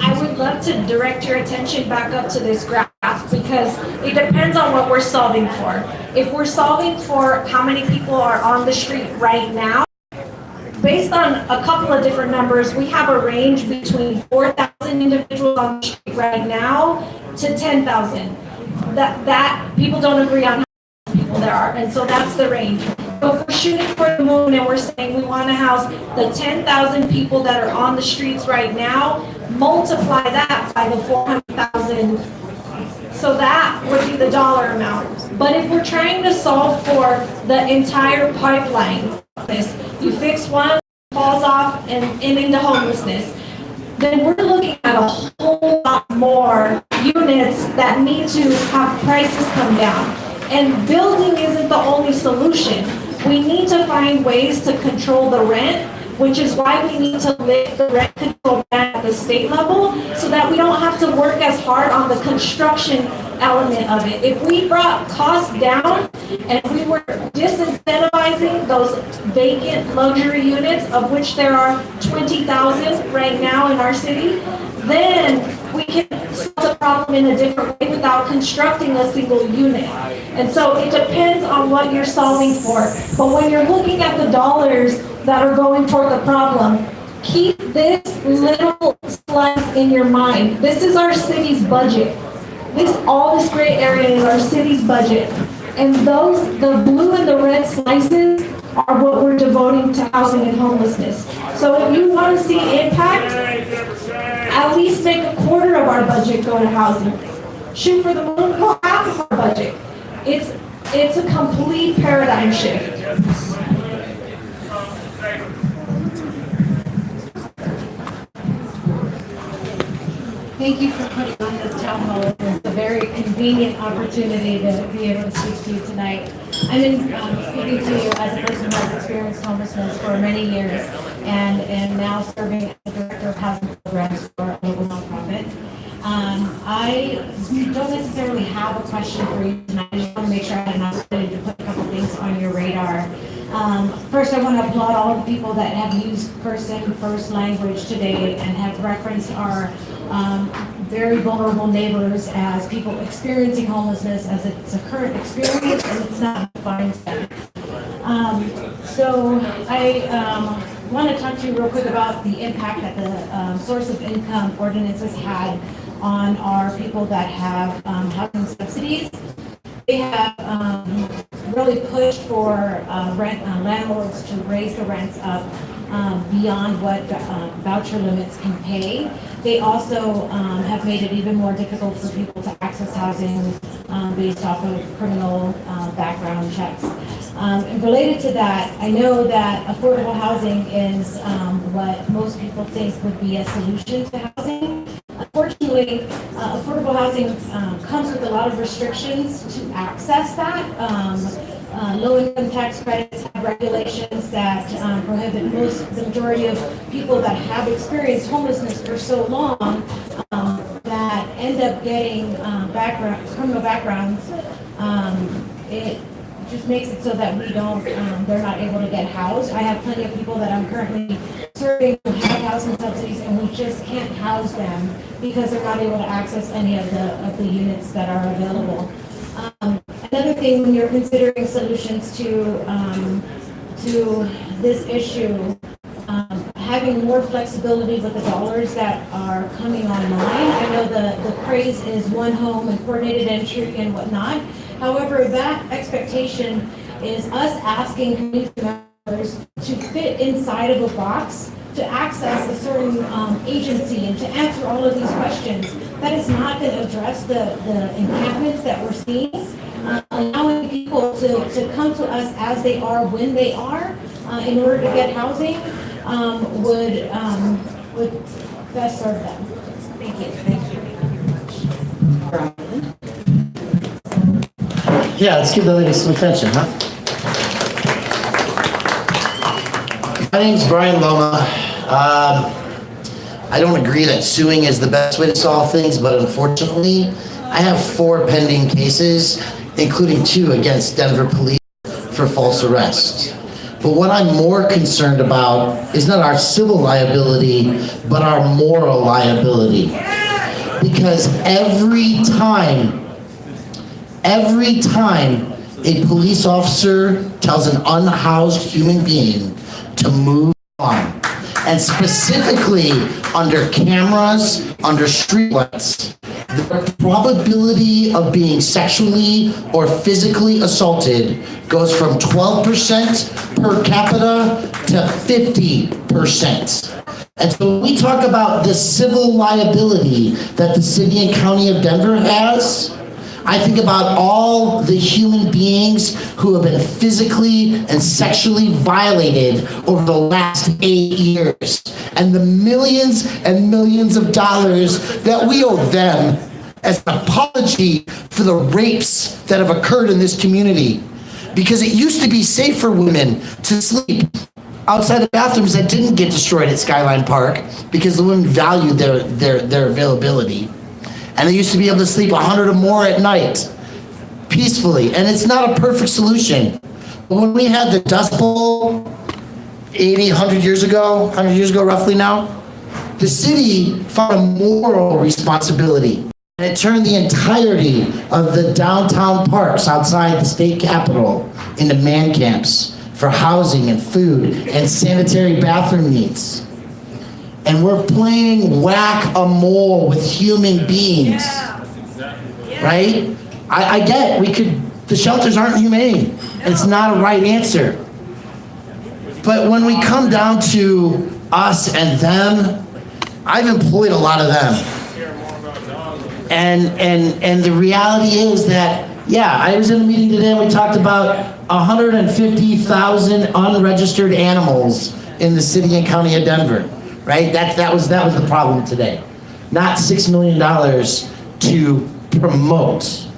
I would love to direct your attention back up to this graph because it depends on what we're solving for. If we're solving for how many people are on the street right now, based on a couple of different numbers, we have a range between 4,000 individuals on the street right now to 10,000. That people don't agree on how many people there are, and so that's the range. So if we're shooting for the moon and we're saying we want to house the 10,000 people that are on the streets right now, multiply that by the 400,000. So that would be the dollar amount. But if we're trying to solve for the entire pipeline, you fix one, falls off, and into homelessness, then we're looking at a whole lot more units that need to have prices come down. And building isn't the only solution. We need to find ways to control the rent, which is why we need to lift the rent control ban at the state level so that we don't have to work as hard on the construction element of it. If we brought costs down and we were disincentivizing those vacant luxury units, of which there are 20,000 right now in our city, then we can solve the problem in a different way without constructing a single unit. And so it depends on what you're solving for. But when you're looking at the dollars that are going toward the problem, keep this little slice in your mind. This is our city's budget. All this gray area is our city's budget. And the blue and the red slices are what we're devoting to housing and homelessness. So if you want to see impact, at least make a quarter of our budget go to housing. Shoot for the moon, go half of our budget. It's a complete paradigm shift. Thank you for putting on this town hall. It's a very convenient opportunity to be able to speak to you tonight. I've been speaking to you as a person who has experienced homelessness for many years and now serving as the director of housing programs for a local nonprofit. I don't necessarily have a question for you tonight. I just want to make sure I had an opportunity to put a couple things on your radar. First, I want to applaud all the people that have used person first language today and have referenced our very vulnerable neighbors as people experiencing homelessness as it's a current experience and it's not a fine step. So I want to talk to you real quick about the impact that the source of income ordinance has had on our people that have housing subsidies. They have really pushed for landlords to raise the rents up beyond what voucher limits can pay. They also have made it even more difficult for people to access housing based off of criminal background checks. And related to that, I know that affordable housing is what most people think would be a solution to housing. Unfortunately, affordable housing comes with a lot of restrictions to access that. Low-income tax credits have regulations that prohibit the majority of people that have experienced homelessness for so long that end up getting criminal backgrounds. It just makes it so that they're not able to get housed. I have plenty of people that I'm currently serving who have housing subsidies, and we just can't house them because they're not able to access any of the units that are available. Another thing, when you're considering solutions to this issue, having more flexibility with the dollars that are coming online. I know the craze is one home and coordinated entry and whatnot. However, that expectation is us asking community members to fit inside of a box to access a certain agency and to answer all of these questions. That is not going to address the encampments that we're seeing. Allowing people to come to us as they are, when they are, in order to get housing, would best serve them. Thank you. Thank you. Yeah, let's give the ladies some attention, huh? My name's Brian Loma. I don't agree that suing is the best way to solve things, but unfortunately, I have 4 pending cases, including 2 against Denver police for false arrest. But what I'm more concerned about is not our civil liability, but our moral liability. Because every time a police officer tells an unhoused human being to move on, and specifically under cameras, under streetlights, the probability of being sexually or physically assaulted goes from 12% per capita to 50%. And so when we talk about the civil liability that the city and county of Denver has, I think about all the human beings who have been physically and sexually violated over the last 8 years, and the millions and millions of dollars that we owe them as an apology for the rapes that have occurred in this community. Because it used to be safe for women to sleep outside the bathrooms that didn't get destroyed at Skyline Park because the women valued their availability. And they used to be able to sleep 100 or more at night, peacefully. And it's not a perfect solution. But when we had the Dust Bowl 80, 100 years ago roughly now, the city found a moral responsibility. And it turned the entirety of the downtown parks outside the state capitol into man camps for housing and food and sanitary bathroom needs. And we're playing whack-a-mole with human beings, right? I get, the shelters aren't humane. It's not a right answer. But when we come down to us and them, I've employed a lot of them. And the reality is that, yeah, I was in a meeting today and we talked about 150,000 unregistered animals in the city and county of Denver. Right? That was the problem today. Not $6 million to promote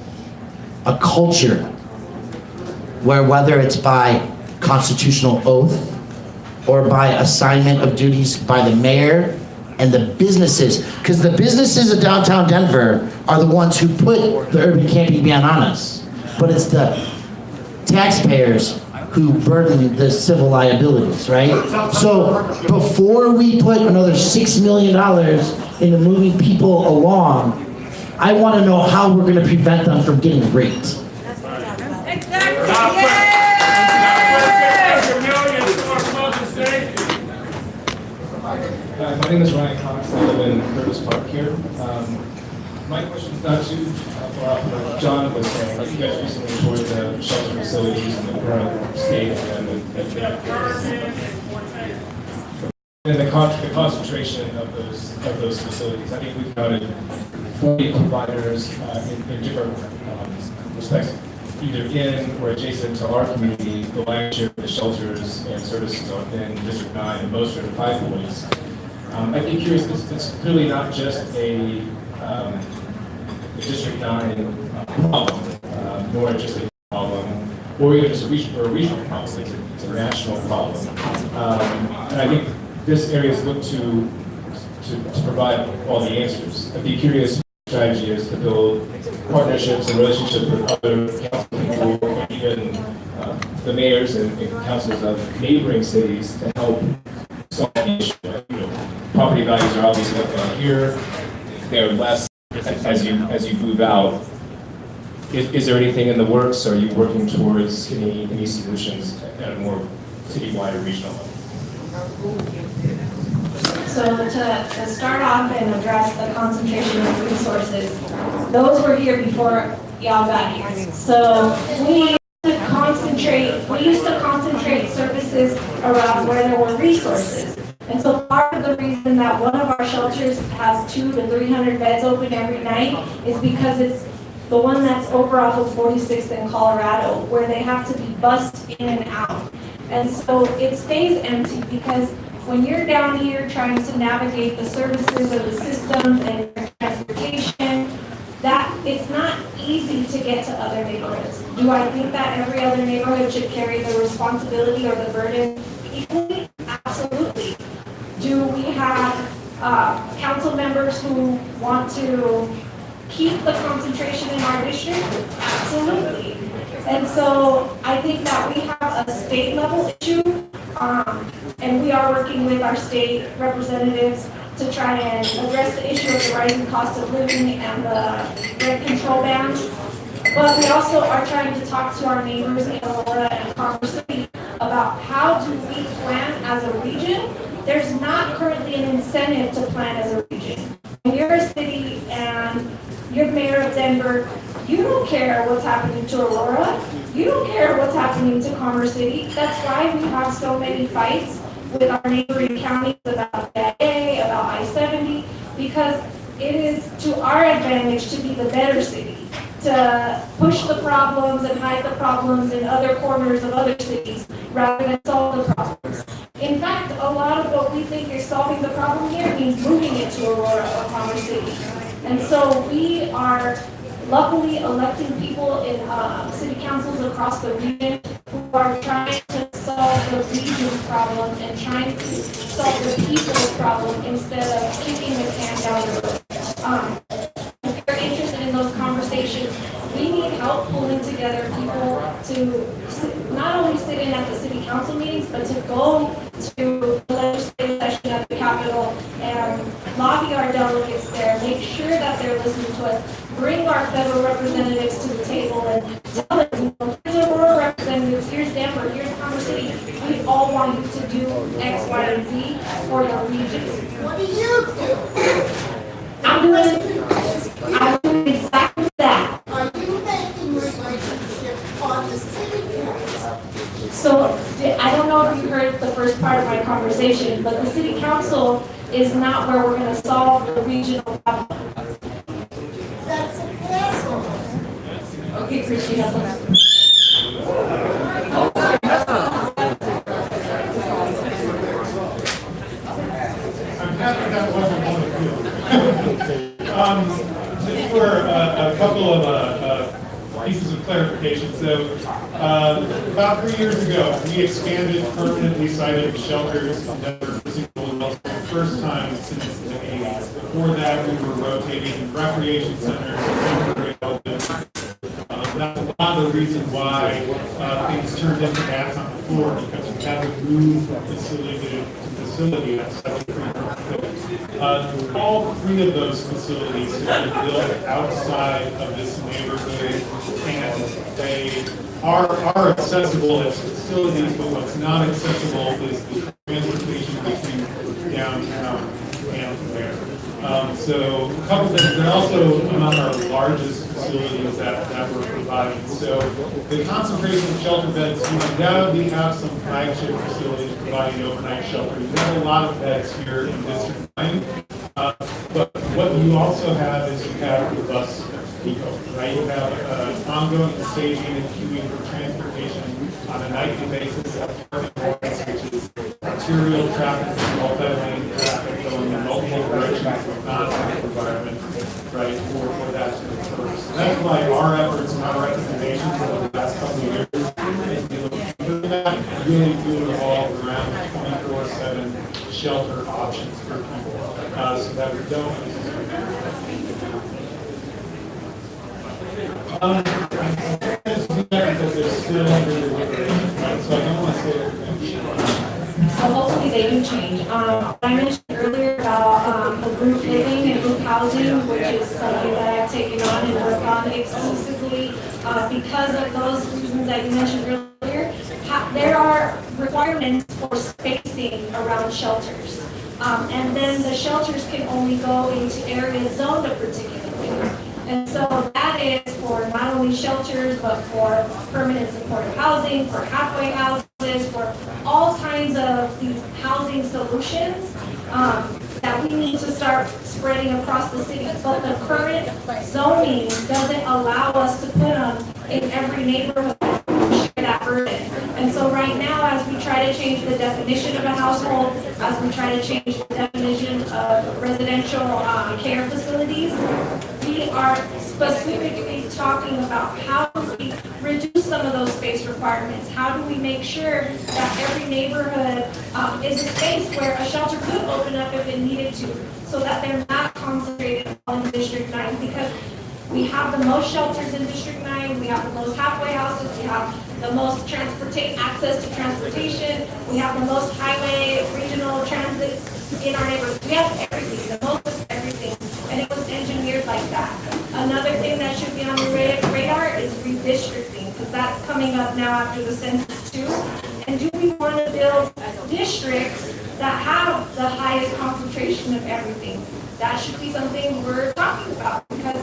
a culture where, whether it's by constitutional oath or by assignment of duties by the mayor and the businesses, because the businesses of downtown Denver are the ones who put the urban camping ban on us, but it's the taxpayers who burden the civil liabilities, right? So before we put another $6 million into moving people along, I want to know how we're going to prevent them from getting raped. My name is Ryan Cox. I live in Curtis Park here. My question's not too far off what John was saying. You guys recently toured the shelter facilities and the current state of them and the concentration of those facilities. I think we've counted 40 providers in different respects, either in or adjacent to our community. The lion's share of the shelters and services are in District 9, and most are in 5 points. I'd be curious, it's clearly not just a District 9 problem, nor just a problem, or even just a regional problem. It's a national problem. And I think this area is looked to provide all the answers. I'd be curious what the strategy is to build partnerships and relationships with other council people, and even the mayors and councils of neighboring cities to help solve the issue. Property values are obviously up down here. They're less as you move out. Is there anything in the works? Are you working towards any solutions at a more citywide or regional level? So to start off and address the concentration of resources, those were here before y'all got here. So we used to concentrate services around where there were resources. And so part of the reason that one of our shelters has 200 to 300 beds open every night is because it's the one that's over off of 46th in Colorado, where they have to be bussed in and out. And so it stays empty because when you're down here trying to navigate the services of the systems and transportation, that it's not easy to get to other neighborhoods. Do I think that every other neighborhood should carry the responsibility or the burden equally? Absolutely. Do we have council members who want to keep the concentration in our district? Absolutely. And so I think that we have a state level issue, and we are working with our state representatives to try and address the issue of the rising cost of living and the rent control ban. But we also are trying to talk to our neighbors in Aurora and Commerce City about how do we plan as a region. There's not currently an incentive to plan as a region. When you're a city and you're mayor of Denver, you don't care what's happening to Aurora. You don't care what's happening to Commerce City. That's why we have so many fights with our neighboring counties about AA, about I-70, because it is to our advantage to be the better city, to push the problems and hide the problems in other corners of other cities rather than solve the problems. In fact, a lot of what we think is solving the problem here means moving it to Aurora or Commerce City. And so we are luckily electing people in city councils across the region who are trying to solve the region's problem and trying to solve the people's problem instead of kicking the can down the road. If you're interested in those conversations, we need help pulling together people to not only sit in at the city council meetings, but to go to the legislative session at the Capitol and lobby our delegates there, make sure that they're listening to us, bring our federal representatives to the table and tell them, you know, here's Aurora representatives, here's Denver, here's Commerce City. We all want you to do X, Y, and Z for the region. What do you do? I'm doing exactly that. Are you making relationships on the city council? So I don't know if you heard the first part of my conversation, but the city council is not where we're going to solve the regional problem. That's a hassle. Okay, Christina. I'm happy that wasn't one of you. Just for a couple of pieces of clarification. So, about 3 years ago, we expanded permanently sited shelters in Denver for the first time since the 80s. Before that, we were rotating recreation centers and temporary elements. That's a lot of the reason why things turned into mats on the floor, because we had to move from facility to facility at such a frequent. All 3 of those facilities have been built outside of this neighborhood, and they are accessible as facilities, but what's not accessible is the transportation between downtown and there. So a couple things, and also among our largest facilities that we're providing. So the concentration of shelter beds, you undoubtedly have some flagship facilities providing overnight shelter. You have a lot of beds here in District 9. But what you also have is you have the bus depot, right? You have ongoing staging and queuing for transportation on a nightly basis at parking lots, which is arterial traffic, multi-lane traffic going in multiple directions of non-traffic environment, right, for that to occur. So that's why our efforts and our recommendations over the last couple of years really do revolve around 24/7 shelter options for people, so that we don't. Because they're still under the right? So I don't want to say everything. So hopefully they do change. I mentioned earlier about the group living and group housing, which is something that I've taken on and worked on exclusively because of those reasons that you mentioned earlier. There are requirements for spacing around shelters. And then the shelters can only go into areas zoned a particular way. And so that is for not only shelters, but for permanent supportive housing, for halfway houses, for all kinds of these housing solutions that we need to start spreading across the city. But the current zoning doesn't allow us to put them in every neighborhood that burden. And so right now, as we try to change the definition of a household, as we try to change the definition of residential care facilities, we are specifically talking about how do we reduce some of those space requirements? How do we make sure that every neighborhood is a space where a shelter could open up if it needed to, so that they're not concentrated all in District 9, because we have the most shelters in District 9, we have the most halfway houses, we have the most access to transportation, we have the most highway regional transit in our neighborhood. We have everything, the most of everything, and it was engineered like that. Another thing that should be on the radar is redistricting, because that's coming up now after the census too. And do we want to build districts that have the highest concentration of everything? That should be something we're talking about, because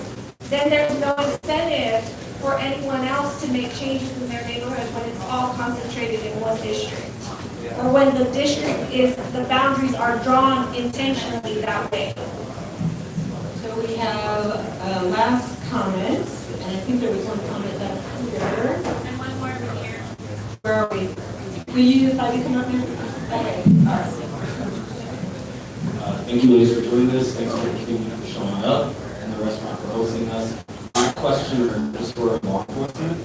then there's no incentive for anyone else to make changes in their neighborhood when it's all concentrated in one district. Or when the district the boundaries are drawn intentionally that way. So we have last comments, and I think there was one comment that's here. And one more over here. Where are we? Will you decide to come up here? Okay, all right. Thank you ladies for doing this. Thanks for showing up and the restaurant for hosting us. My question is for law enforcement.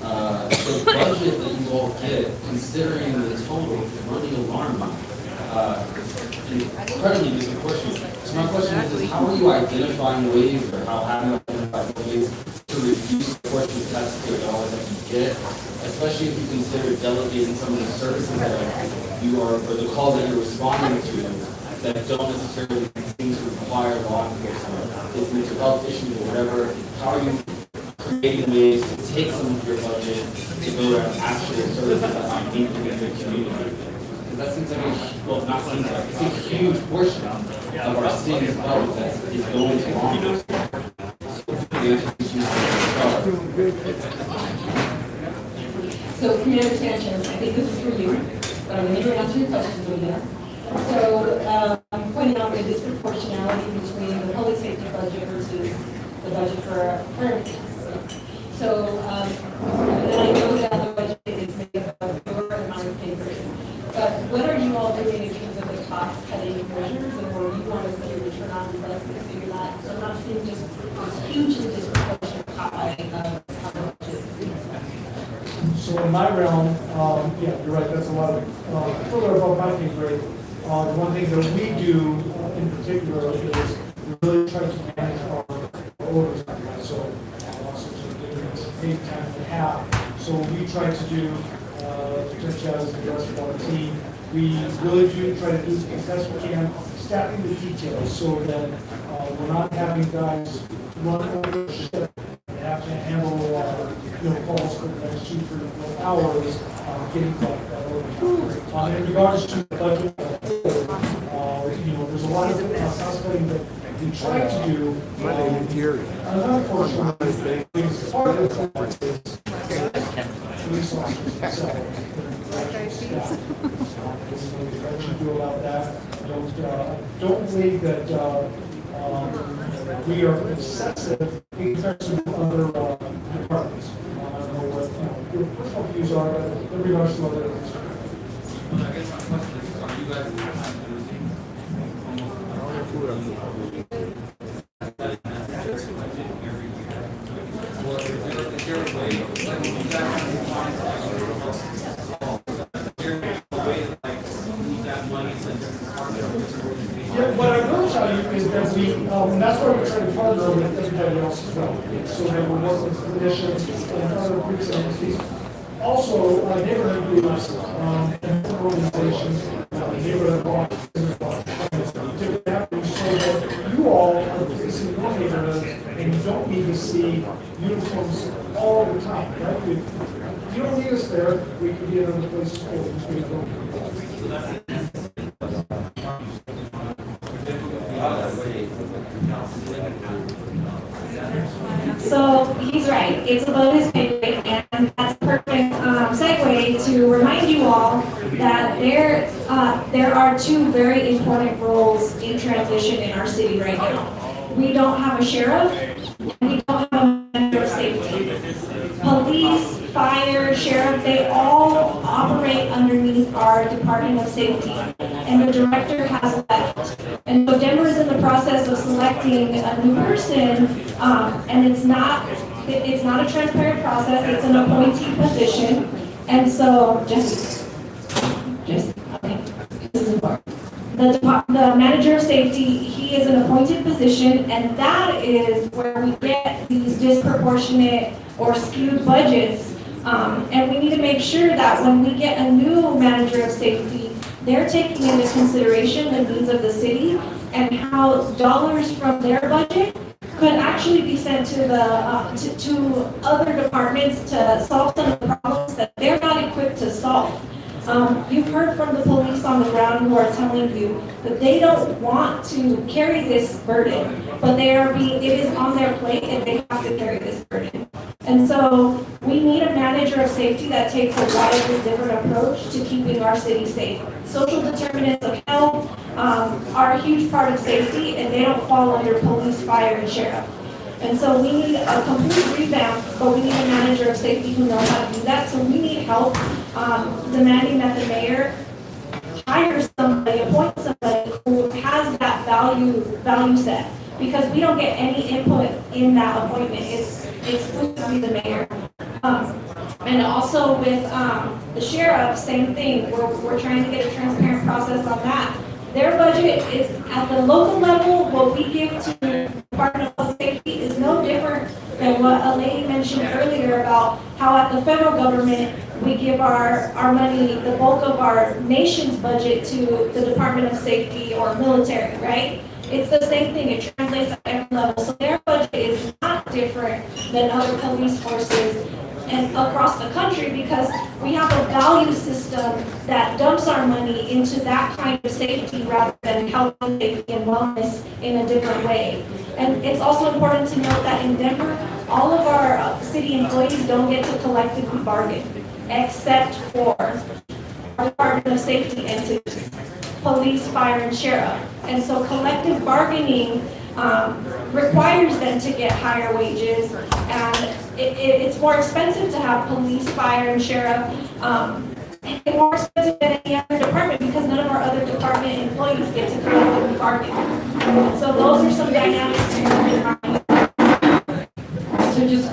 The budget that you all get, considering the total, is really alarming. Incredibly disproportionate. So my question is how are you identifying ways, or how have you identified ways to reduce the portion of taxpayer dollars that you get, especially if you consider delegating some of the services that you are, or the calls that you're responding to, that don't necessarily seem to require law enforcement, it's mental health issues or whatever. How are you creating ways to take some of your budget to go to actual services that might need to be in the community? Because that seems like it's a huge portion of our city's budget that is going to law enforcement. So community expansion, I think this is for you, but I'm going to answer your questions over there. So I'm pointing out the disproportionality between the public safety budget versus the budget for paramedics. So and I know that the budget is made up of your amount of papers, but what are you all doing in terms of the cost cutting measures, and where you want to see a return on investment, so you're not, so I'm not seeing just this hugely disproportionate high of the budget. So in my realm, yeah, you're right, that's a lot of, further above my pay grade. The one thing that we do in particular is we really try to manage our overtime, right? So also paid time and a half. So we try to do, just as the rest of our team, we really do try to do as best we can, staffing the details so that we're not having guys run over shift and have to handle calls for the next 2-3 hours getting that overtime. In regards to the budget, there's a lot of cost cutting that we try to do. Another portion of it is part of the plan is police officers. So, what you do about that, don't believe that we are excessive in comparison to other departments. I don't know what your personal views are, but in regards to other. I guess my question is, are you guys What I will tell you is that we, and that's why we're trying to partner with everybody else as well. So that we're working with clinicians and other precincts. Also, neighborhood groups, and organizations, neighborhood blocks, to happen so that you all are facing your neighborhoods and you don't need to see uniforms all the time, right? You don't need us there, we can be in other places for you. So he's right, it's above his pay grade, and that's a perfect segue to remind you all that there are two very important roles in transition in our city right now. We don't have a sheriff, and we don't have a manager of safety. Police, fire, sheriff, they all operate underneath our Department of Safety, and the director has left. And so Denver is in the process of selecting a new person, and it's not a transparent process, it's an appointee position. And so, just, okay, this is important. The manager of safety, he is an appointed position, and that is where we get these disproportionate or skewed budgets. And we need to make sure that when we get a new manager of safety, they're taking into consideration the needs of the city and how dollars from their budget could actually be sent to to other departments to solve some of the problems that they're not equipped to solve. You've heard from the police on the ground who are telling you that they don't want to carry this burden, but it is on their plate and they have to carry this burden. And so we need a manager of safety that takes a wildly different approach to keeping our city safe. Social determinants of health are a huge part of safety, and they don't fall under police, fire, and sheriff. And so we need a complete revamp, but we need a manager of safety who knows how to do that. So we need help demanding that the mayor hire somebody, appoint somebody who has that value set, because we don't get any input in that appointment. It's exclusively the mayor. And also with the sheriff, same thing. We're trying to get a transparent process on that. Their budget is at the local level. What we give to the Department of Public Safety is no different than what a lady mentioned earlier about how at the federal government we give our money, the bulk of our nation's budget, to the Department of Safety or military, right? It's the same thing. It translates at every level. So their budget is not different than other police forces and across the country, because we have a value system that dumps our money into that kind of safety rather than health and safety and wellness in a different way. And it's also important to note that in Denver, all of our city employees don't get to collectively bargain, except for our Department of Safety entities, police, fire, and sheriff. And so collective bargaining requires them to get higher wages, and it's more expensive to have police, fire, and sheriff. It's more expensive than any other department because none of our other department employees get to collectively bargain. So those are some dynamics to keep in mind. So just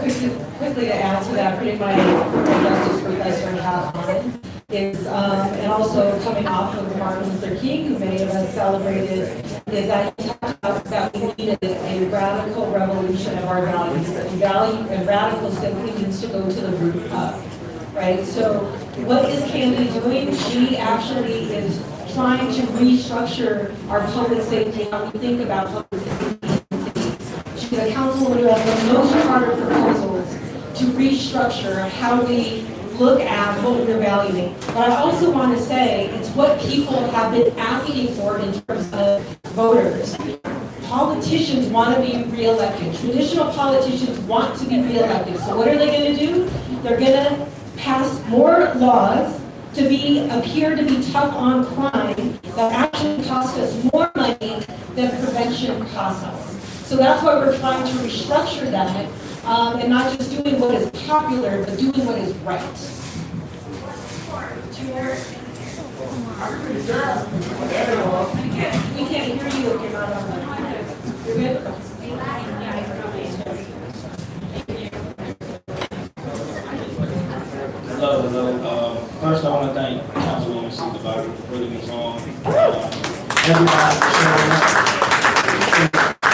quickly to add to that, putting my justice professor hat on is, and also coming off of Martin Luther King, who many of us celebrated, is that he talked about that we needed a radical revolution of our values. And radical simply means to go to the root of, right? So what is Candy doing? She actually is trying to restructure our public safety, how we think about public safety. She's a councilwoman who has the most harder proposals to restructure how we look at what we're valuing. But I also want to say it's what people have been asking for in terms of voters. politicians want to be reelected. Traditional politicians want to be reelected. So what are they going to do? They're going to pass more laws to appear to be tough on crime that actually cost us more money than prevention costs us. So that's why we're trying to restructure that, and not just doing what is popular, but doing what is right. We can't hear you if you're not on the. You're good? Hello. First, I want to thank Councilwoman Supervisor for putting this on. Everybody for showing up.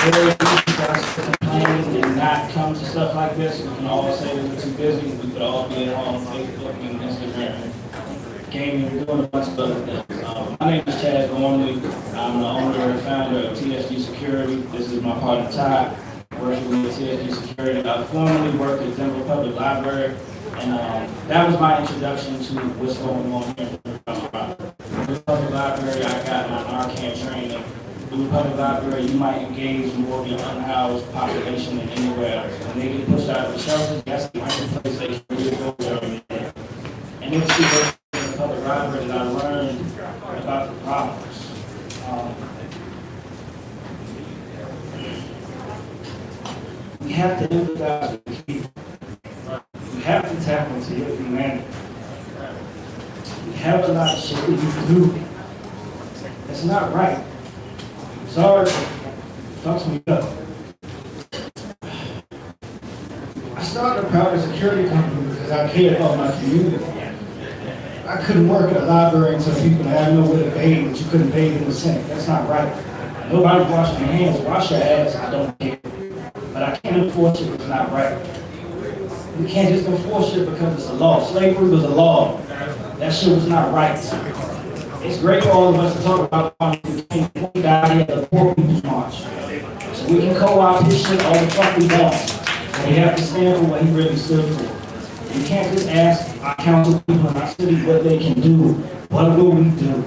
Very easy for us to complain and not come to stuff like this. We can all say that we're too busy. We could all be at home, Facebook and Instagram, gaming, doing a bunch of other things. My name is Chad Gormley. I'm the owner and founder of TSG Security. This is my partner Ty, working with TSG Security. I formerly worked at Denver Public Library. And that was my introduction to what's going on here in the public library. I got my Narcan training. In the public library, you might engage more of your unhoused population than anywhere else. When they get pushed out of the shelters, that's the only place they can really go there. And it's because in the public library that I learned about the problems. We have to empathize with the people. We have to tap into your humanity. We have a lot of shit that you can do. That's not right. Sorry, fucks me up. I started a private security company because I cared about my community. I couldn't work at a library until people had nowhere to bathe, but you couldn't bathe in the sink. That's not right. Nobody's washing their hands. Wash your ass. I don't care. But I can't enforce it. It's not right. We can't just enforce it because it's a law. Slavery was a law. That shit was not right. It's great for all of us to talk about we got here at the Poor People's March. So we can co-opt his shit all the fuck we want. But we have to stand for what he really stood for. We can't just ask our council people in our city what they can do. What will we do?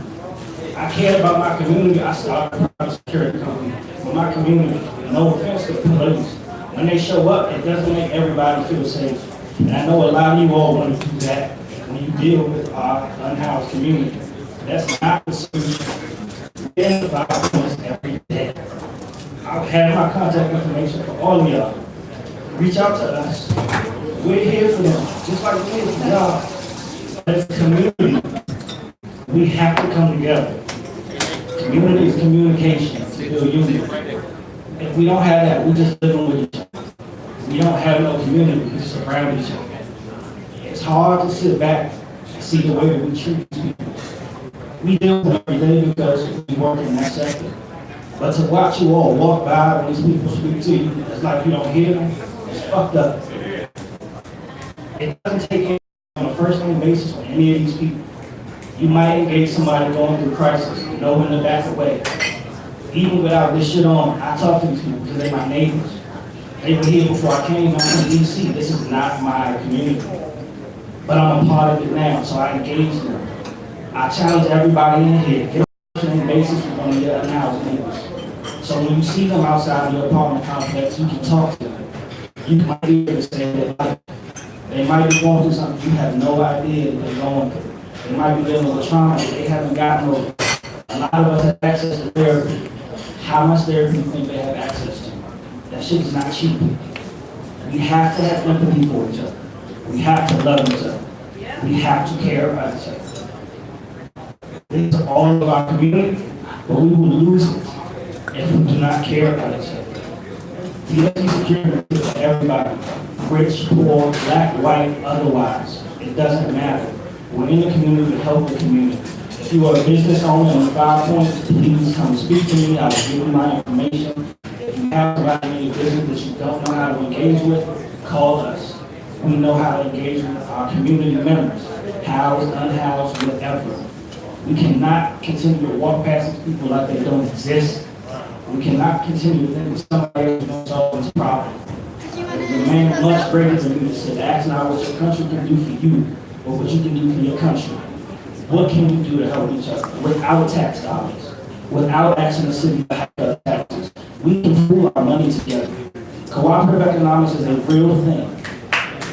I care about my community. I started a private security company for my community. No offense to the police. When they show up, it doesn't make everybody feel safe. And I know a lot of you all want to do that when you deal with our unhoused community. That's not the solution. We identify us every day. I'll have my contact information for all of y'all. Reach out to us. We're here for them, just like we're here for y'all. As a community, we have to come together. Community is communication to build unity. If we don't have that, we just living with each other. We don't have no community, we just around each other. It's hard to sit back and see the way that we treat people. We deal with it every day because we work in that sector. But to watch you all walk by when these people speak to you, it's like you don't hear them, it's fucked up. It doesn't take anything on a first-name basis with any of these people. You might engage somebody going through crisis, know when to back away. Even without this shit on, I talk to these people because they're my neighbors. They were here before I came. I'm from DC. This is not my community. But I'm a part of it now, so I engage them. I challenge everybody in here, get on a basis with one of your unhoused neighbors. So when you see them outside of your apartment complex, you can talk to them. You might be able to say their life. They might be going through something you have no idea that they're going through. They might be dealing with trauma that they haven't gotten over. A lot of us have access to therapy. How much therapy do you think they have access to? That shit is not cheap. We have to have empathy for each other. We have to love each other. We have to care about each other. This is all of our community, but we will lose it if we do not care about each other. TSG security is for everybody. Rich, poor, black, white, otherwise. It doesn't matter. We're in the community to help the community. If you are a business owner in 5 Points, please come speak to me. I will give you my information. If you have somebody in your business that you don't know how to engage with, call us. We know how to engage with our community members, housed, unhoused, whatever. We cannot continue to walk past these people like they don't exist. We cannot continue to think that somebody else is going to solve this problem. There's a man much greater than you that said, ask not what your country can do for you, but what you can do for your country. What can we do to help each other without tax dollars, without asking the city to hike up taxes, we can pool our money together. Cooperative economics is a real thing.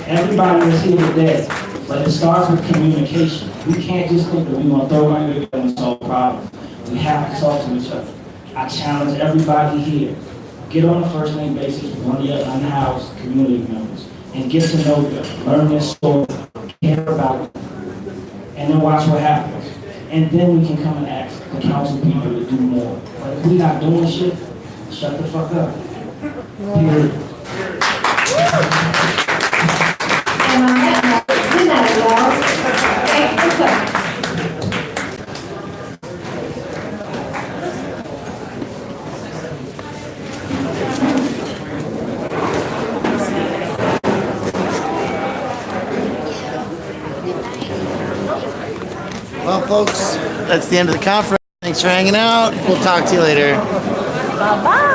Everybody is here today, but it starts with communication. We can't just think that we're going to throw money together and solve problems. We have to talk to each other. I challenge everybody here. Get on a first name basis with one of your unhoused community members and get to know them, learn their story, care about them, and then watch what happens. And then we can come and ask the council people to do more. But if we're not doing shit, shut the fuck up. Period. And on that note, good night, y'all. Thanks for coming. Well, folks, that's the end of the conference. Thanks for hanging out. We'll talk to you later. Bye-bye.